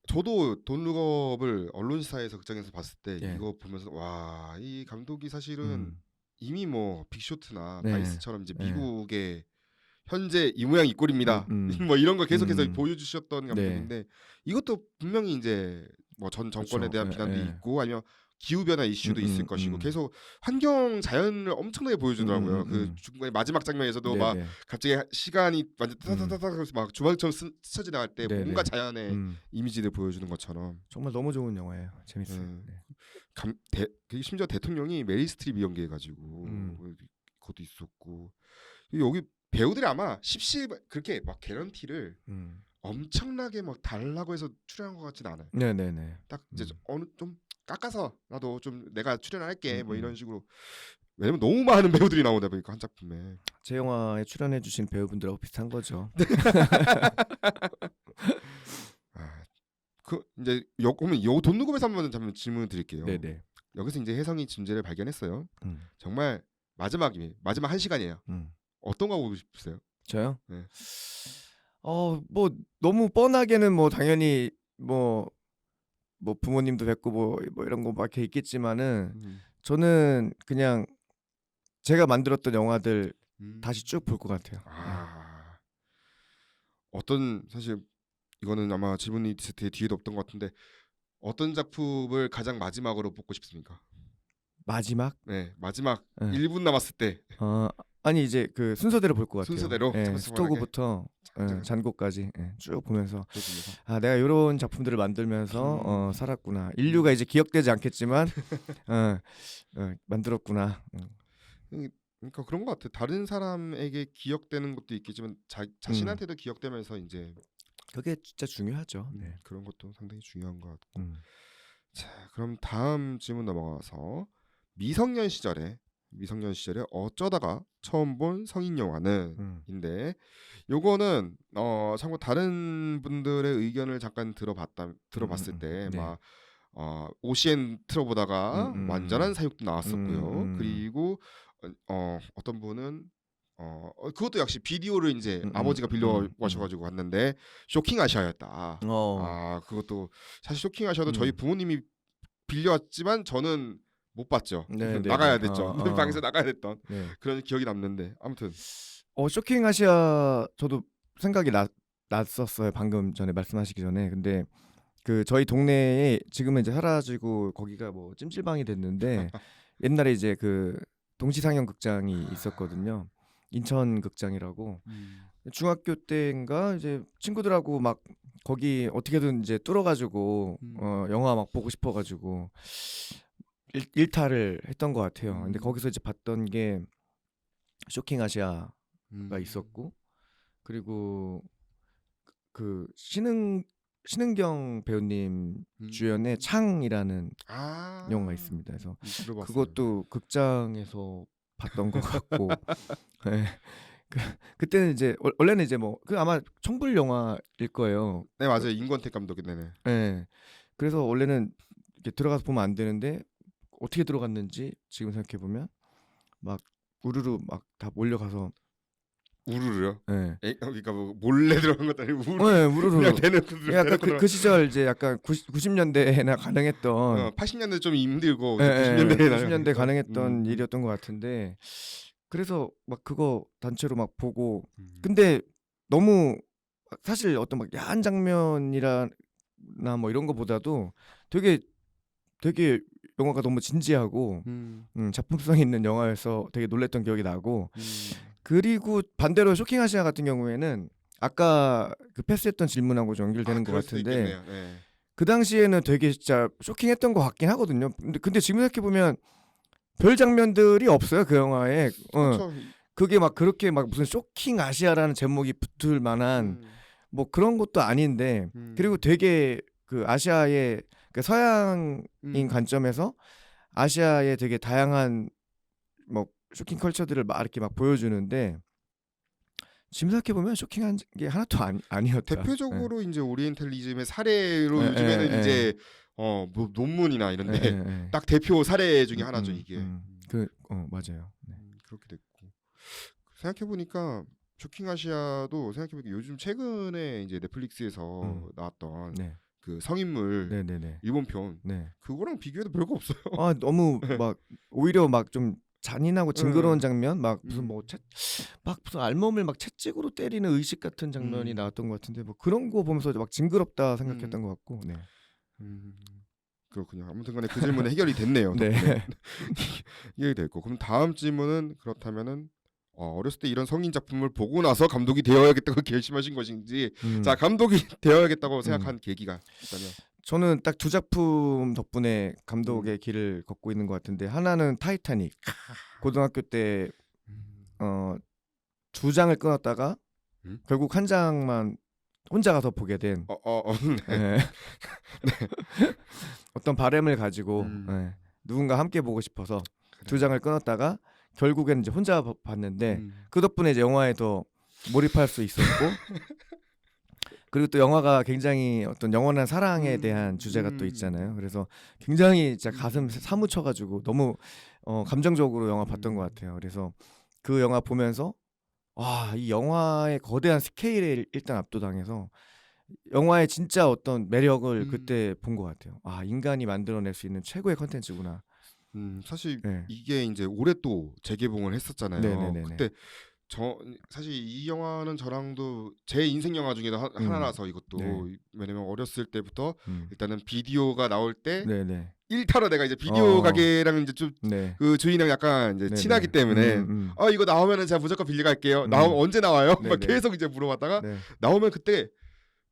저도 돈룩업을 언론사에서 극장에서 봤을 때 예. 이거 보면서 와, 이 감독이 사실은 이미 뭐 빅쇼트나 네. 바이스처럼 이제 네. 미국의 현재 이 모양 이 꼴입니다. 뭐 이런 걸 계속해서 보여주셨던 감독인데 이것도 분명히 이제 뭐 전 정권에 그렇죠. 대한 비난도 예. 있고 아니면 기후 변화 이슈도 있을 것이고 계속 환경 자연을 엄청나게 보여주더라고요. 그 중간에 마지막 장면에서도 막 네네. 갑자기 시간이 완전 타타타타 하면서 막 주말처럼 스쳐 지나갈 때 네네. 뭔가 자연의 이미지를 보여주는 것처럼 정말 너무 좋은 영화예요. 재밌어요. 네. 심지어 대통령이 메리 스트립 연기해가지고 그것도 있었고 여기 배우들이 아마 그렇게 막 개런티를 엄청나게 막 달라고 해서 출연한 것 같진 않아요. 네네네. 딱 이제 어느 좀 깎아서 나도 좀 내가 출연할게 뭐 이런 식으로. 왜냐면 너무 많은 배우들이 나오다 보니까 한 작품에. 제 영화에 출연해주신 배우분들하고 비슷한 거죠. 이제 그러면 요 돈누금에서 한번 잠깐 질문을 드릴게요. 네네. 여기서 이제 혜성이 존재를 발견했어요. 정말 마지막 1시간이에요. 어떤 거 하고 싶으세요? 저요? 네. 뭐 너무 뻔하게는 뭐 당연히 뭐 부모님도 뵙고 뭐 이런 거 막 이렇게 있겠지만은 저는 그냥 제가 만들었던 영화들 다시 쭉 볼 것 같아요. 사실 이거는 아마 질문이 뒤에도 없던 것 같은데 어떤 작품을 가장 마지막으로 뽑고 싶습니까? 마지막? 네, 마지막 네. 1분 남았을 때. 아니 이제 그 순서대로 볼 것 같아요. 순서대로? 스토그부터 잔고까지 쭉 보면서 내가 이런 작품들을 만들면서 살았구나. 인류가 이제 기억되지 않겠지만 만들었구나. 그러니까 그런 것 같아. 다른 사람에게 기억되는 것도 있겠지만 자신한테도 기억되면서 이제 그게 진짜 중요하죠. 그런 것도 상당히 중요한 것 같고. 자, 그럼 다음 질문 넘어가서 미성년 시절에 어쩌다가 처음 본 성인 영화는 인데 요거는 참고 다른 분들의 의견을 잠깐 들어봤을 때 막 오시엔 틀어보다가 완전한 사육도 나왔었고요. 그리고 어떤 분은 그것도 역시 비디오를 이제 아버지가 빌려 와셔가지고 왔는데 쇼킹 아시아였다. 그것도 사실 쇼킹 아시아도 저희 부모님이 빌려왔지만 저는 못 봤죠. 나가야 됐죠. 방에서 나가야 됐던 그런 기억이 남는데 아무튼 쇼킹 아시아 저도 생각이 났었어요. 방금 전에 말씀하시기 전에. 근데 그 저희 동네에 지금은 이제 사라지고 거기가 뭐 찜질방이 됐는데 옛날에 이제 그 동시상영 극장이 있었거든요. 인천 극장이라고. 중학교 때인가 이제 친구들하고 막 거기 어떻게든 이제 뚫어가지고 영화 막 보고 싶어가지고 일탈을 했던 것 같아요. 근데 거기서 이제 봤던 게 쇼킹 아시아가 있었고 그리고 그 신은경 배우님 주연의 창이라는 영화가 있습니다. 그래서 그것도 극장에서 봤던 것 같고 그때는 이제 원래는 이제 뭐 그 아마 청불 영화일 거예요. 네, 맞아요. 임권택 감독이. 네. 그래서 원래는 이렇게 들어가서 보면 안 되는데 어떻게 들어갔는지 지금 생각해 보면 막 우르르 막 다 몰려가서 우르르요? 예. 그러니까 뭐 몰래 들어간 것도 아니고 네, 우르르. 그냥 대놓고 약간 대놓고 그 시절 이제 약간 90년대에나 가능했던 80년대 좀 힘들고 예, 이제 90년대에 90년대 가능했던 음. 일이었던 것 같은데 그래서 막 그거 단체로 막 보고 음. 근데 너무 사실 어떤 막 야한 장면이나 뭐 이런 거보다도 되게 영화가 너무 진지하고 작품성 있는 영화여서 되게 놀랬던 기억이 나고 그리고 반대로 쇼킹 아시아 같은 경우에는 아까 그 패스했던 질문하고 좀 연결되는 것 그럴 수도 같은데 있겠네요. 네. 그 당시에는 되게 진짜 쇼킹했던 것 같긴 하거든요. 근데 지금 생각해 보면 별 장면들이 없어요 그 영화에. 그렇죠. 그게 막 그렇게 막 무슨 쇼킹 아시아라는 제목이 붙을 만한 뭐 그런 것도 아닌데 그리고 되게 그 아시아의 그 서양인 관점에서 아시아의 되게 다양한 뭐 쇼킹 컬처들을 막 이렇게 막 보여주는데 지금 생각해 보면 쇼킹한 게 하나도 아니었다. 대표적으로 이제 오리엔탈리즘의 사례로 예, 요즘에는 예, 이제 뭐 논문이나 이런데 예. 딱 대표 사례 중에 하나죠 이게. 맞아요. 네. 그렇게 됐고 생각해 보니까 쇼킹 아시아도 생각해 보니까 요즘 최근에 이제 넷플릭스에서 나왔던 네. 그 성인물 네네네. 일본 편 네. 그거랑 비교해도 별거 없어요. 아 너무 막 오히려 막 좀 잔인하고 징그러운 장면 막 무슨 막 무슨 알몸을 막 채찍으로 때리는 의식 같은 장면이 나왔던 것 같은데 뭐 그런 거 보면서 막 징그럽다 생각했던 것 같고. 네. 그렇군요. 아무튼간에 그 질문은 해결이 됐네요. 네. 덕분에. 해결이 됐고 그럼 다음 질문은 그렇다면은 어렸을 때 이런 성인 작품을 보고 나서 감독이 되어야겠다고 결심하신 것인지 자 감독이 되어야겠다고 생각한 계기가 있다면 저는 딱 두 작품 덕분에 감독의 길을 걷고 있는 것 같은데 하나는 타이타닉. 고등학교 때 두 장을 끊었다가 결국 한 장만 혼자 가서 보게 된 네. 예. 어떤 바램을 가지고 누군가 함께 보고 싶어서 두 장을 끊었다가 결국엔 이제 혼자 봤는데 그 덕분에 이제 영화에 더 몰입할 수 있었고 그리고 또 영화가 굉장히 어떤 영원한 사랑에 대한 주제가 또 있잖아요. 그래서 굉장히 진짜 가슴 사무쳐가지고 너무 감정적으로 영화 봤던 것 같아요. 그래서 그 영화 보면서 와, 이 영화의 거대한 스케일에 일단 압도당해서 영화의 진짜 어떤 매력을 그때 본 것 같아요. 아, 인간이 만들어낼 수 있는 최고의 컨텐츠구나. 사실 네. 이게 이제 올해 또 재개봉을 했었잖아요. 네네네네. 그때 사실 이 영화는 저랑도 제 인생 영화 중에도 하나라서 이것도 네. 왜냐면 어렸을 때부터 일단은 비디오가 나올 때 네네. 일타로 내가 이제 비디오 가게랑 이제 좀 네. 그 주인이랑 약간 이제 네네. 친하기 때문에 이거 나오면은 제가 무조건 빌려갈게요. 나오면 언제 나와요? 막 네네. 계속 이제 물어봤다가 네. 나오면 그때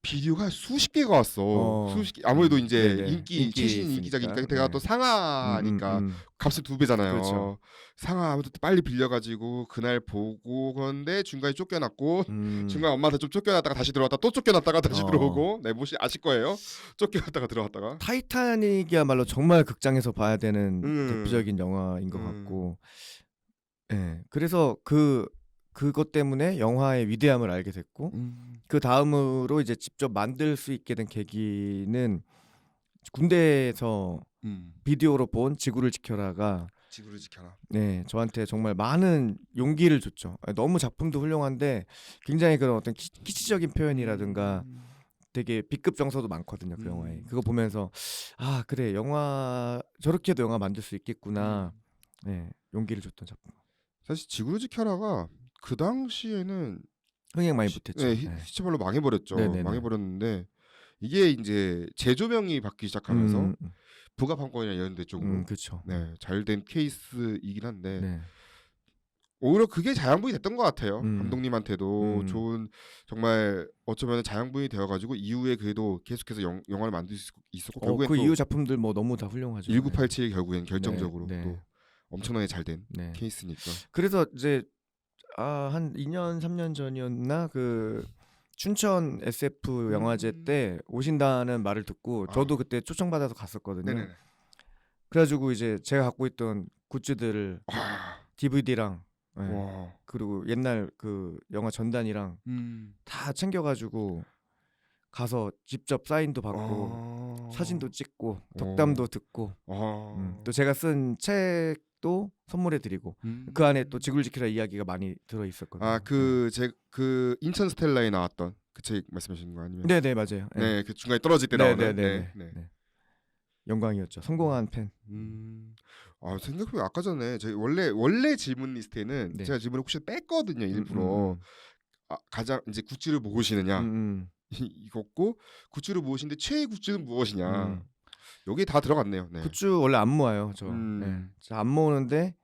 비디오가 수십 개가 왔어. 수십 개. 아무래도 이제 네네. 최신 인기작이니까 내가 네. 또 상하니까 값이 2배잖아요. 그렇죠. 상하 아무튼 빨리 빌려가지고 그날 보고 그런데 중간에 쫓겨났고 중간 엄마한테 좀 쫓겨났다가 다시 들어왔다 또 쫓겨났다가 다시 들어오고 네 혹시 아실 거예요. 쫓겨났다가 들어왔다가 타이타닉이야말로 정말 극장에서 봐야 되는 대표적인 영화인 것 같고, 예. 그래서 그것 때문에 영화의 위대함을 알게 됐고, 그 다음으로 이제 직접 만들 수 있게 된 계기는 군대에서 비디오로 본 지구를 지켜라가 지구를 지켜라. 네, 저한테 정말 많은 용기를 줬죠. 너무 작품도 훌륭한데 굉장히 그런 어떤 키치적인 표현이라든가 되게 B급 정서도 많거든요 그 영화에. 그거 보면서 아 그래 영화 저렇게도 영화 만들 수 있겠구나. 네, 용기를 줬던 작품. 사실 지구를 지켜라가 그 당시에는 흥행 많이 못했죠. 네, 네. 히트별로 망해버렸죠. 네네네. 망해버렸는데 이게 이제 제조명이 바뀌기 시작하면서 북아판권이나 이런 데 쪽으로 그렇죠. 네, 잘된 케이스이긴 한데 네. 오히려 그게 자양분이 됐던 것 같아요. 감독님한테도 좋은 정말 어쩌면 자양분이 되어가지고 이후에 그래도 계속해서 영화를 만들 수 있었고 결국엔 그 또 이후 작품들 뭐 너무 다 훌륭하죠. 1987 결국엔 결정적으로 네. 또 엄청나게 잘된 네. 케이스니까. 그래서 이제 한 2년 3년 전이었나 그 춘천 SF 영화제 때 오신다는 말을 듣고 저도 그때 초청받아서 갔었거든요. 네네네. 그래가지고 이제 제가 갖고 있던 굿즈들을 DVD랑 와. 그리고 옛날 그 영화 전단이랑 다 챙겨가지고 가서 직접 사인도 받고 사진도 찍고 덕담도 듣고 또 제가 쓴 책 또 선물해드리고 음. 그 안에 또 지구를 지키라 이야기가 많이 들어 있었거든요. 아, 그 인천 스텔라에 나왔던 그 책 말씀하시는 거 아니면? 네네 맞아요. 네, 그 중간에 떨어질 때 나오는. 네네네. 네. 네. 영광이었죠. 성공한 팬. 아, 생각해보면 아까 전에 저희 원래 질문 리스트에는 네. 제가 질문을 혹시 뺐거든요, 일부러. 아, 가장 이제 굿즈를 무엇이느냐 이거고, 굿즈를 무엇인데 최애 굿즈는 무엇이냐. 여기 다 들어갔네요. 네. 굿즈 원래 안 모아요. 저. 네. 안 모으는데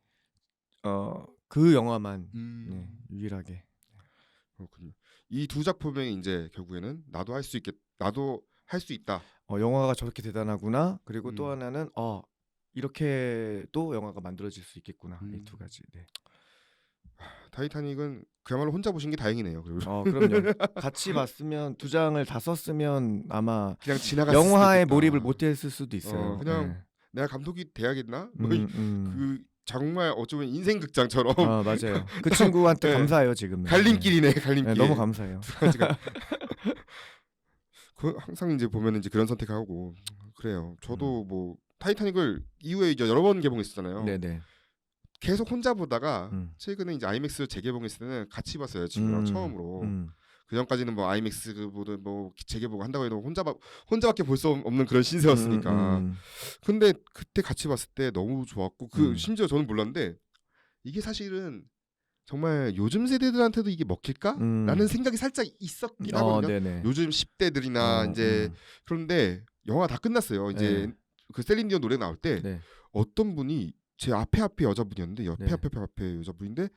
그 영화만 네, 유일하게. 그렇군요. 이 두 작품이 이제 결국에는 나도 할 수 있다. 영화가 저렇게 대단하구나. 그리고 또 하나는 이렇게도 영화가 만들어질 수 있겠구나. 이 두 가지. 네. 타이타닉은 그야말로 혼자 보신 게 다행이네요. 그리고 그럼요. 같이 봤으면 두 장을 다 썼으면 아마 그냥 지나갔을 수도 영화에 있겠다. 몰입을 못했을 수도 있어요. 그냥 내가 감독이 돼야겠나? 뭐 네. 그 정말 어쩌면 인생 극장처럼 맞아요. 그 친구한테 네. 감사해요 지금. 갈림길이네, 갈림길. 네, 너무 감사해요. 그 항상 이제 보면 이제 그런 선택하고 그래요. 저도 뭐 타이타닉을 이후에 이제 여러 번 개봉했었잖아요. 네네. 계속 혼자 보다가 최근에 이제 아이맥스 재개봉했을 때는 같이 봤어요, 친구랑 처음으로. 그 전까지는 뭐 아이맥스 뭐 재개봉 한다고 해도 혼자밖에 볼 수 없는 그런 신세였으니까. 근데 그때 같이 봤을 때 너무 좋았고 심지어 저는 몰랐는데 이게 사실은 정말 요즘 세대들한테도 이게 먹힐까라는 생각이 살짝 있었긴 하거든요. 네네. 요즘 10대들이나 이제 그런데 영화 다 끝났어요. 이제 그 셀린디온 노래 나올 때 네. 어떤 분이 제 앞에 여자분이었는데 옆에 네. 앞에 여자분인데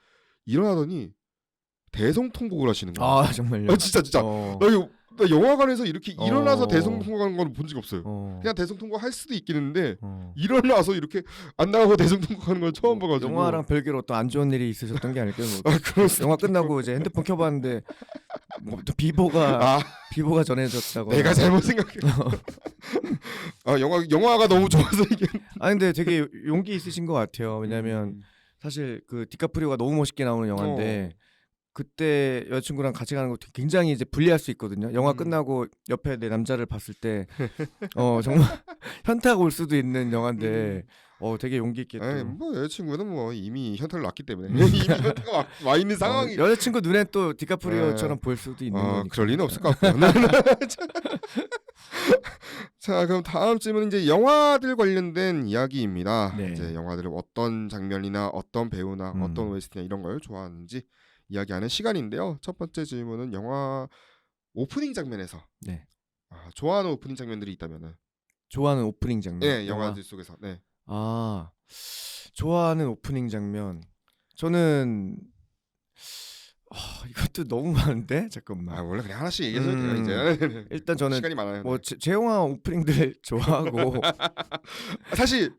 일어나더니 대성통곡을 하시는 거예요. 정말요? 진짜 나 영화관에서 이렇게 일어나서 대성통곡하는 건 본 적이 없어요. 그냥 대성통곡 할 수도 있긴 했는데 일어나서 이렇게 안 나가고 대성통곡하는 건 처음 봐가지고. 영화랑 별개로 또 안 좋은 일이 있으셨던 게 아닐까요? 그렇습니다. 영화 끝나고 이제 핸드폰 켜봤는데 또 비보가 전해졌다고. 내가 잘못 생각해. 영화가 너무 좋아서 이게. 근데 되게 용기 있으신 것 같아요. 왜냐면 사실 그 디카프리오가 너무 멋있게 나오는 영화인데 그때 여자친구랑 같이 가는 거 굉장히 이제 불리할 수 있거든요. 영화 끝나고 옆에 내 남자를 봤을 때 정말 현타가 올 수도 있는 영화인데 되게 용기 있게 또. 뭐 여자친구는 뭐 이미 현타를 놨기 때문에 이미 현타가 와 있는 상황이. 여자친구 눈에 또 디카프리오처럼 보일 수도 있는 거니까. 그럴 리는 없을 것 같고요. 자, 그럼 다음 질문은 이제 영화들 관련된 이야기입니다. 네. 이제 영화들을 어떤 장면이나 어떤 배우나 어떤 OST나 이런 걸 좋아하는지 이야기하는 시간인데요. 첫 번째 질문은 영화 오프닝 장면에서 좋아하는 오프닝 장면들이 있다면은. 좋아하는 오프닝 장면. 네, 영화들 속에서. 네. 좋아하는 오프닝 장면. 저는 이것도 너무 많은데 잠깐만. 원래 그냥 하나씩 얘기해도 돼요 이제. 일단 저는 시간이 많아요. 뭐 제 영화 오프닝들 좋아하고 사실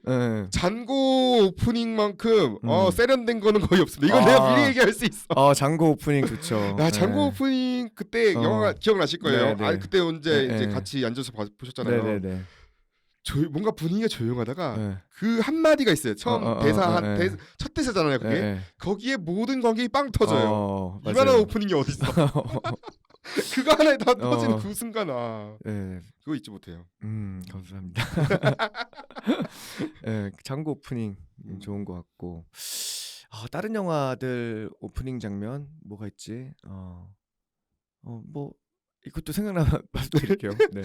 잔고 오프닝만큼 세련된 거는 거의 없습니다. 이건 내가 미리 얘기할 수 있어. 잔고 오프닝 좋죠. 잔고 오프닝 그때 영화가 기억나실 거예요. 네네. 그때 언제 이제 같이 앉아서 보셨잖아요. 네네네. 뭔가 분위기가 조용하다가 그 한마디가 있어요. 처음 첫 대사잖아요. 그게 거기에 모든 관객이 빵 터져요. 이만한 오프닝이 어딨어. 그거 하나에 다 터지는 그 순간 그거 잊지 못해요. 감사합니다. 장고 오프닝 좋은 것 같고 다른 영화들 오프닝 장면 뭐가 있지? 뭐 이것도 생각나면 말씀드릴게요. 네.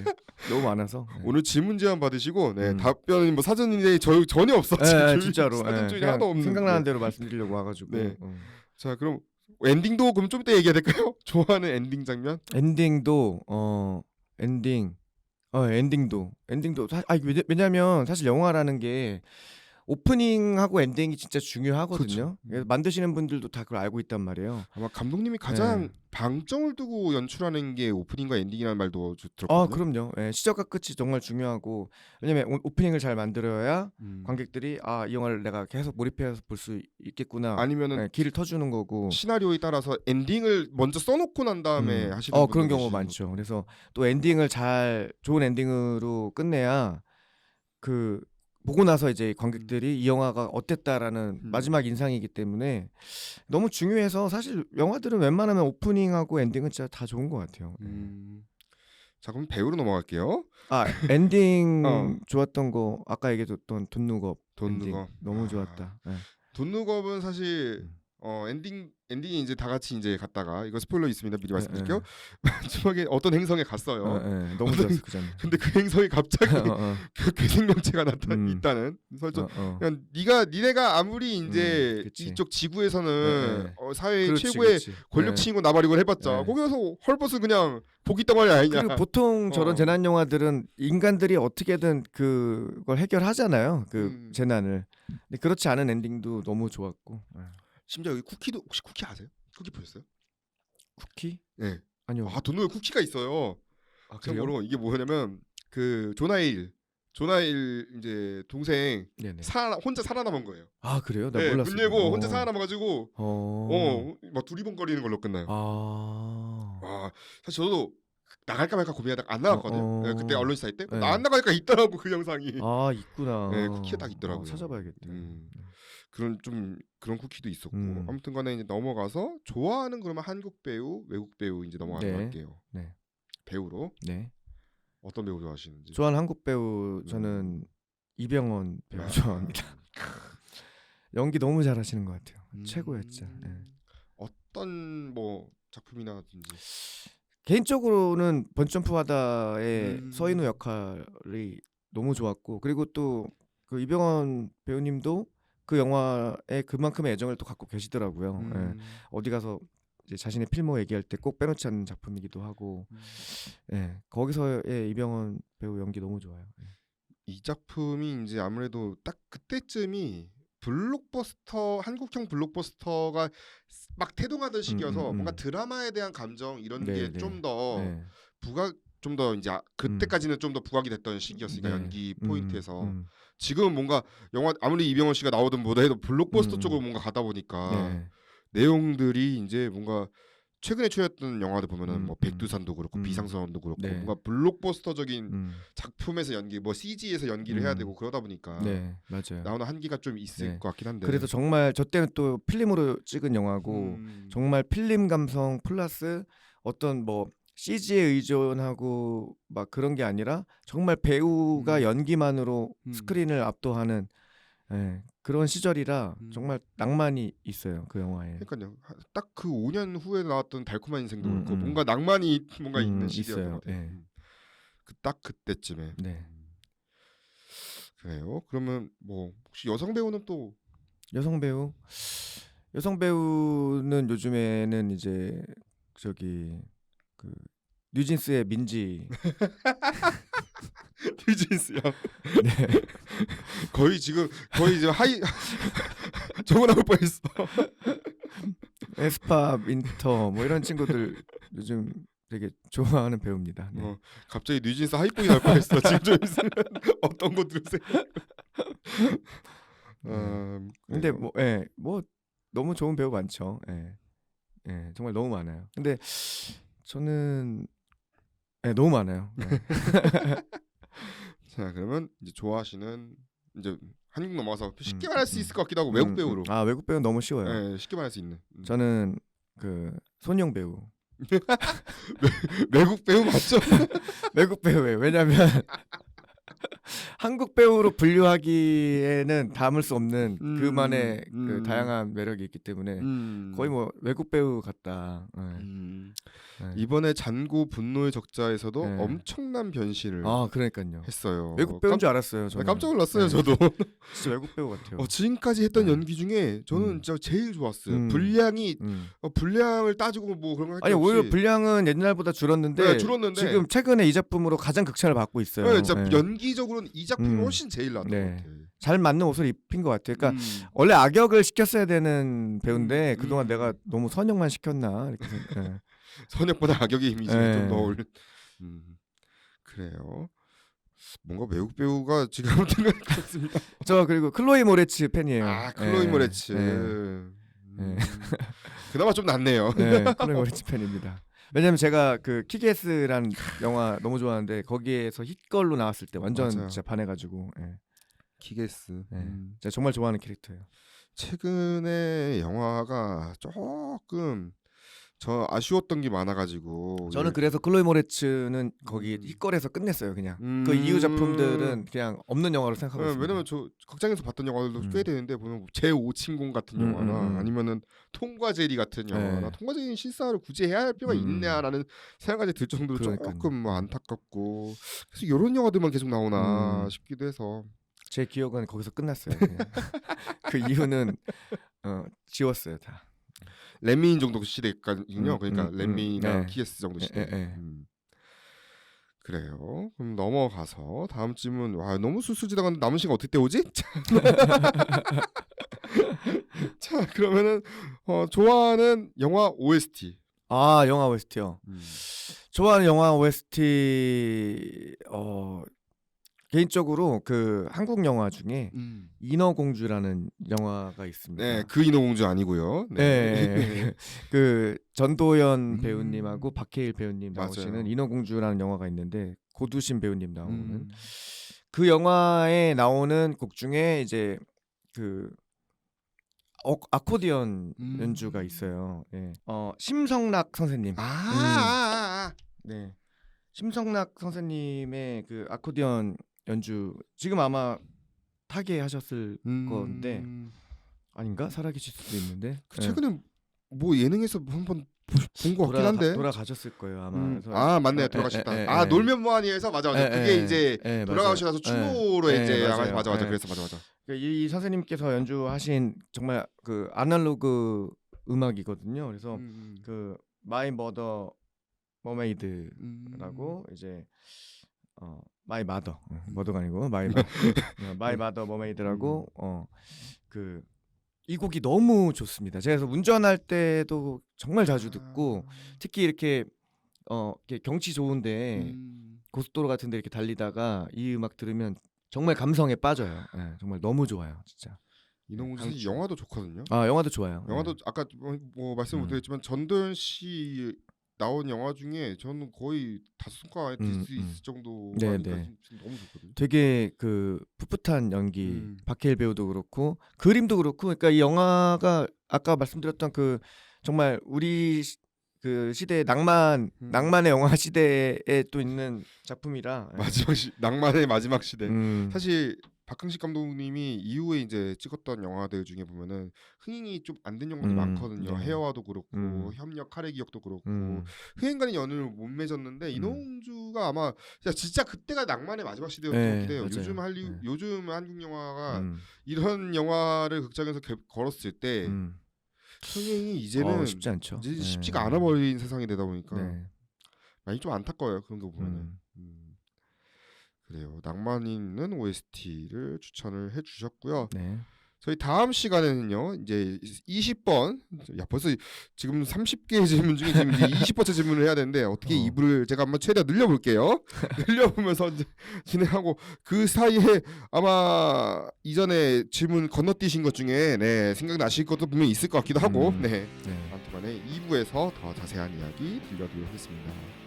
너무 많아서. 오늘 질문 제안 받으시고 답변이 뭐 사전인데 전혀 없어. 진짜로. 사전줄이 하나도 없는. 생각나는 대로 말씀드리려고 와가지고. 자, 그럼 엔딩도 그럼 좀 이따 얘기해야 될까요? 좋아하는 엔딩 장면? 엔딩도 왜냐면 사실 영화라는 게 오프닝하고 엔딩이 진짜 중요하거든요. 그래서 만드시는 분들도 다 그걸 알고 있단 말이에요. 아마 감독님이 가장 방점을 두고 연출하는 게 오프닝과 엔딩이라는 말도 들었거든요. 그럼요. 시작과 끝이 정말 중요하고 왜냐면 오프닝을 잘 만들어야 관객들이 이 영화를 내가 계속 몰입해서 볼 수 있겠구나. 아니면은 길을 터주는 거고. 시나리오에 따라서 엔딩을 먼저 써놓고 난 다음에 하시는 분들 그런 경우가 많죠. 그래서 또 엔딩을 좋은 엔딩으로 끝내야 보고 나서 이제 관객들이 이 영화가 어땠다라는 마지막 인상이기 때문에 너무 중요해서 사실 영화들은 웬만하면 오프닝하고 엔딩은 진짜 다 좋은 것 같아요. 자 그럼 배우로 넘어갈게요. 아 엔딩 어. 좋았던 거 아까 얘기했던 돈 룩업 돈 엔딩 룩업. 너무 아. 좋았다. 예. 돈 룩업은 사실 음. 엔딩이 이제 다 같이 이제 갔다가 이거 스포일러 있습니다. 미리 예, 말씀드릴게요. 마지막에 어떤 행성에 갔어요. 너무 좋았어 그 장면. 근데 그 행성에 갑자기 그 괴생명체가 음. 있다는 설정. 어. 그냥 니네가 아무리 이제 그치. 이쪽 지구에서는 사회의 그렇지, 최고의 그렇지. 권력층이고 나발이고 해봤자 네. 거기 가서 헐벗은 그냥 보기 덩어리 아니냐. 그리고 보통 저런 재난 영화들은 인간들이 어떻게든 그걸 해결하잖아요. 그 재난을. 근데 그렇지 않은 엔딩도 너무 좋았고. 심지어 여기 쿠키도 혹시 쿠키 아세요? 쿠키 보셨어요? 쿠키? 네. 아니요. 아 돈노에 쿠키가 있어요. 아, 제가 그래요? 모르고 이게 뭐냐면 그 조나일 이제 동생 네네. 혼자 살아남은 거예요. 아 그래요? 나 네, 몰랐어요. 문 열고 혼자 살아남아가지고 어. 막 두리번거리는 걸로 끝나요. 아. 와 사실 저도 나갈까 말까 고민하다가 안 나갔거든요. 네, 그때 언론 시사회 때 네. 안 나갈까 있더라고 그 영상이. 아 있구나. 네, 쿠키가 딱 있더라고요. 찾아봐야겠다. 그런 쿠키도 있었고 음. 아무튼간에 이제 넘어가서 좋아하는 그러면 한국 배우, 외국 배우 이제 넘어가도록 네. 할게요. 네. 배우로 네. 어떤 배우 좋아하시는지. 좋아하는 한국 배우 저는 이병헌 배우 좋아합니다. 연기 너무 잘하시는 것 같아요. 최고예요, 진짜. 네. 어떤 뭐 작품이나든지. 개인적으로는 번점프하다의 서인우 음. 역할이 너무 좋았고 그리고 또 그 이병헌 배우님도 그 영화에 그만큼의 애정을 또 갖고 계시더라고요. 예. 어디 가서 이제 자신의 필모 얘기할 때 꼭 빼놓지 않는 작품이기도 하고, 예. 거기서의 이병헌 배우 연기 너무 좋아요. 예. 이 작품이 이제 아무래도 딱 그때쯤이 한국형 블록버스터가 막 태동하던 시기여서 뭔가 드라마에 대한 감정 이런 네, 게 네. 좀 더 네. 좀 더 이제 그때까지는 좀 더 부각이 됐던 시기였으니까 네. 연기 포인트에서 지금은 뭔가 영화 아무리 이병헌 씨가 나오든 뭐다 해도 블록버스터 쪽으로 뭔가 가다 보니까 네. 내용들이 이제 뭔가 최근에 출연했던 영화들 보면은 뭐 음. 백두산도 그렇고 비상선언도 그렇고 네. 뭔가 블록버스터적인 작품에서 연기, 뭐 CG에서 연기를 해야 되고 그러다 보니까 네, 맞아요. 나오는 한계가 좀 있을 네. 것 같긴 한데. 그래서 정말 저 때는 또 필름으로 찍은 영화고 정말 필름 감성 플러스 어떤 뭐 CG에 의존하고 막 그런 게 아니라 정말 배우가 연기만으로 스크린을 압도하는 그런 시절이라 정말 낭만이 있어요 그 영화에. 그러니까요. 딱 그 5년 후에 나왔던 달콤한 인생도 그렇고 뭔가 낭만이 뭔가 있는 시기였던 있어요. 것 같아요. 네. 딱 그때쯤에. 네. 그래요. 그러면 뭐 혹시 여성 배우는 또 여성 배우는 요즘에는 이제 저기 그 뉴진스의 민지. 뉴진스요. 네. 거의 이제 저거 나올 뻔했어. 에스파 윈터 뭐 이런 친구들 요즘 되게 좋아하는 배우입니다. 네. 갑자기 뉴진스 하이보이 나올 뻔했어. 지금 좀 있으면 어떤 거 들으세요? 근데 뭐 너무 좋은 배우 많죠. 정말 너무 많아요. 근데 저는 너무 많아요. 자 그러면 이제 좋아하시는 이제 한국 넘어가서 쉽게 말할 수 있을 것 같기도 하고 외국 배우로. 아 외국 배우 너무 쉬워요. 네, 쉽게 말할 수 있는. 저는 그 손용 배우. 외국 배우 맞죠? 외국 배우예요. 왜냐면 한국 배우로 분류하기에는 담을 수 없는 그만의 그 다양한 매력이 있기 때문에 거의 뭐 외국 배우 같다. 이번에 잔고 분노의 적자에서도 엄청난 변신을 그러니까요. 했어요. 외국 배우인 줄 알았어요. 저는. 깜짝 놀랐어요. 저도. 진짜 외국 배우 같아요. 지금까지 했던 연기 중에 저는 진짜 제일 좋았어요. 분량을 따지고 뭐 그런 거 할 게 아니 없이. 오히려 분량은 옛날보다 줄었는데, 지금 최근에 이 작품으로 가장 극찬을 받고 있어요. 네, 진짜 연기적으로는 이 작품이 훨씬 제일 나은 것 같아요. 잘 맞는 옷을 입힌 것 같아요. 그러니까 원래 악역을 시켰어야 되는 배우인데 그동안 내가 너무 선역만 시켰나 이렇게 선역보다 악역의 이미지가 좀 더 어울린. 그래요. 뭔가 외국 배우가 지금 아무튼 것 같습니다. 저 그리고 클로이 모레츠 팬이에요. 클로이 모레츠. 그나마 좀 낫네요. 클로이 모레츠 팬입니다. 왜냐면 제가 그 키게스라는 영화 너무 좋아하는데 거기에서 힛걸로 나왔을 때 완전 맞아요. 진짜 반해가지고. 키게스. 제가 정말 좋아하는 캐릭터예요. 최근에 영화가 조금 저 아쉬웠던 게 많아가지고 저는 그래서 클로이 모레츠는 거기 힙걸에서 끝냈어요. 그냥 그 이후 작품들은 그냥 없는 영화로 생각하고 있습니다. 왜냐면 저 극장에서 봤던 영화들도 음. 꽤 되는데 보면 제5친공 같은 영화나 아니면은 톰과 제리 같은 영화나 네. 톰과 제리 실사를 굳이 해야 할 필요가 있냐라는 생각까지 들 정도로 그러니까요. 조금 뭐 안타깝고 그래서 이런 영화들만 계속 나오나 음. 싶기도 해서 제 기억은 거기서 끝났어요. 그냥. 그 이후는 지웠어요 다. 렛민 정도 시대까지요. 그러니까 렛민이나 네. 키에스 정도 시대. 네. 그래요. 그럼 넘어가서 다음 질문. 와 너무 술술지나가는데 남은 시간 어떻게 때우지? 자 그러면은 좋아하는 영화 OST. 아 영화 OST요. 좋아하는 영화 OST 개인적으로 그 한국 영화 중에 인어공주라는 영화가 있습니다. 네, 그 인어공주 아니고요. 네. 그 전도연 배우님하고 박해일 배우님 나오시는 맞아요. 인어공주라는 영화가 있는데 고두심 배우님 나오는 그 영화에 나오는 곡 중에 이제 그 아코디언 연주가 있어요. 예. 심성락 선생님. 네. 심성락 선생님의 그 아코디언 연주 지금 아마 타계하셨을 건데 아닌가? 살아계실 수도 있는데 최근에 뭐 예능에서 한번 본 것 같긴 한데 돌아가셨을 거예요 아마. 맞네 돌아가셨다. 놀면 뭐하니에서 맞아. 그게 이제 돌아가시고 나서 추모로 이제 맞아. 그래서 맞아. 이 선생님께서 연주하신 정말 그 아날로그 음악이거든요. 그래서 그 마이 머더 머메이드라고 이제 마이 마더 머더가 아니고 마이 마더 머메이드라고 그 이 곡이 너무 좋습니다. 제가 그래서 운전할 때도 정말 자주 듣고 특히 이렇게 경치 좋은데 고속도로 같은데 이렇게 달리다가 이 음악 들으면 정말 감성에 빠져요. 네, 정말 너무 좋아요, 진짜. 인어공주 영화도 좋거든요. 아 영화도 좋아요. 영화도 아까 뭐 말씀 못 드렸지만 전도연 씨 나온 영화 중에 저는 거의 5손가락 안에 들 수 있을 정도가 지금 너무 좋거든요. 되게 그 풋풋한 연기 박해일 배우도 그렇고 그림도 그렇고 그러니까 이 영화가 아까 말씀드렸던 그 정말 우리 그 시대의 낭만의 영화 시대에 또 있는 작품이라 낭만의 마지막 시대. 사실 박흥식 감독님이 이후에 이제 찍었던 영화들 중에 보면은 흥행이 좀 안 된 영화들이 많거든요. 헤어와도 그렇고 협력 카레 기억도 그렇고 흥행가는 연을 못 맺었는데 인어공주가 아마 진짜 그때가 낭만의 마지막 시대였던 것 같아요. 요즘 한국 영화가 이런 영화를 극장에서 걸었을 때 흥행이 이제는 쉽지 않죠. 이제 쉽지가 않아 버린 세상이 되다 보니까 많이 좀 안타까워요. 그런 거 보면은. 그래요. 낭만 있는 OST를 추천을 해주셨고요. 저희 다음 시간에는요. 이제 20번. 야 벌써 지금 30개의 질문 중에 지금 이제 20번째 질문을 해야 되는데 어떻게 입을 제가 한번 최대한 늘려볼게요. 늘려보면서 이제 진행하고 그 사이에 아마 이전에 질문 건너뛰신 것 중에 생각나실 것도 분명히 있을 것 같기도 하고 아무튼간에 2부에서 더 자세한 이야기 들려드리겠습니다.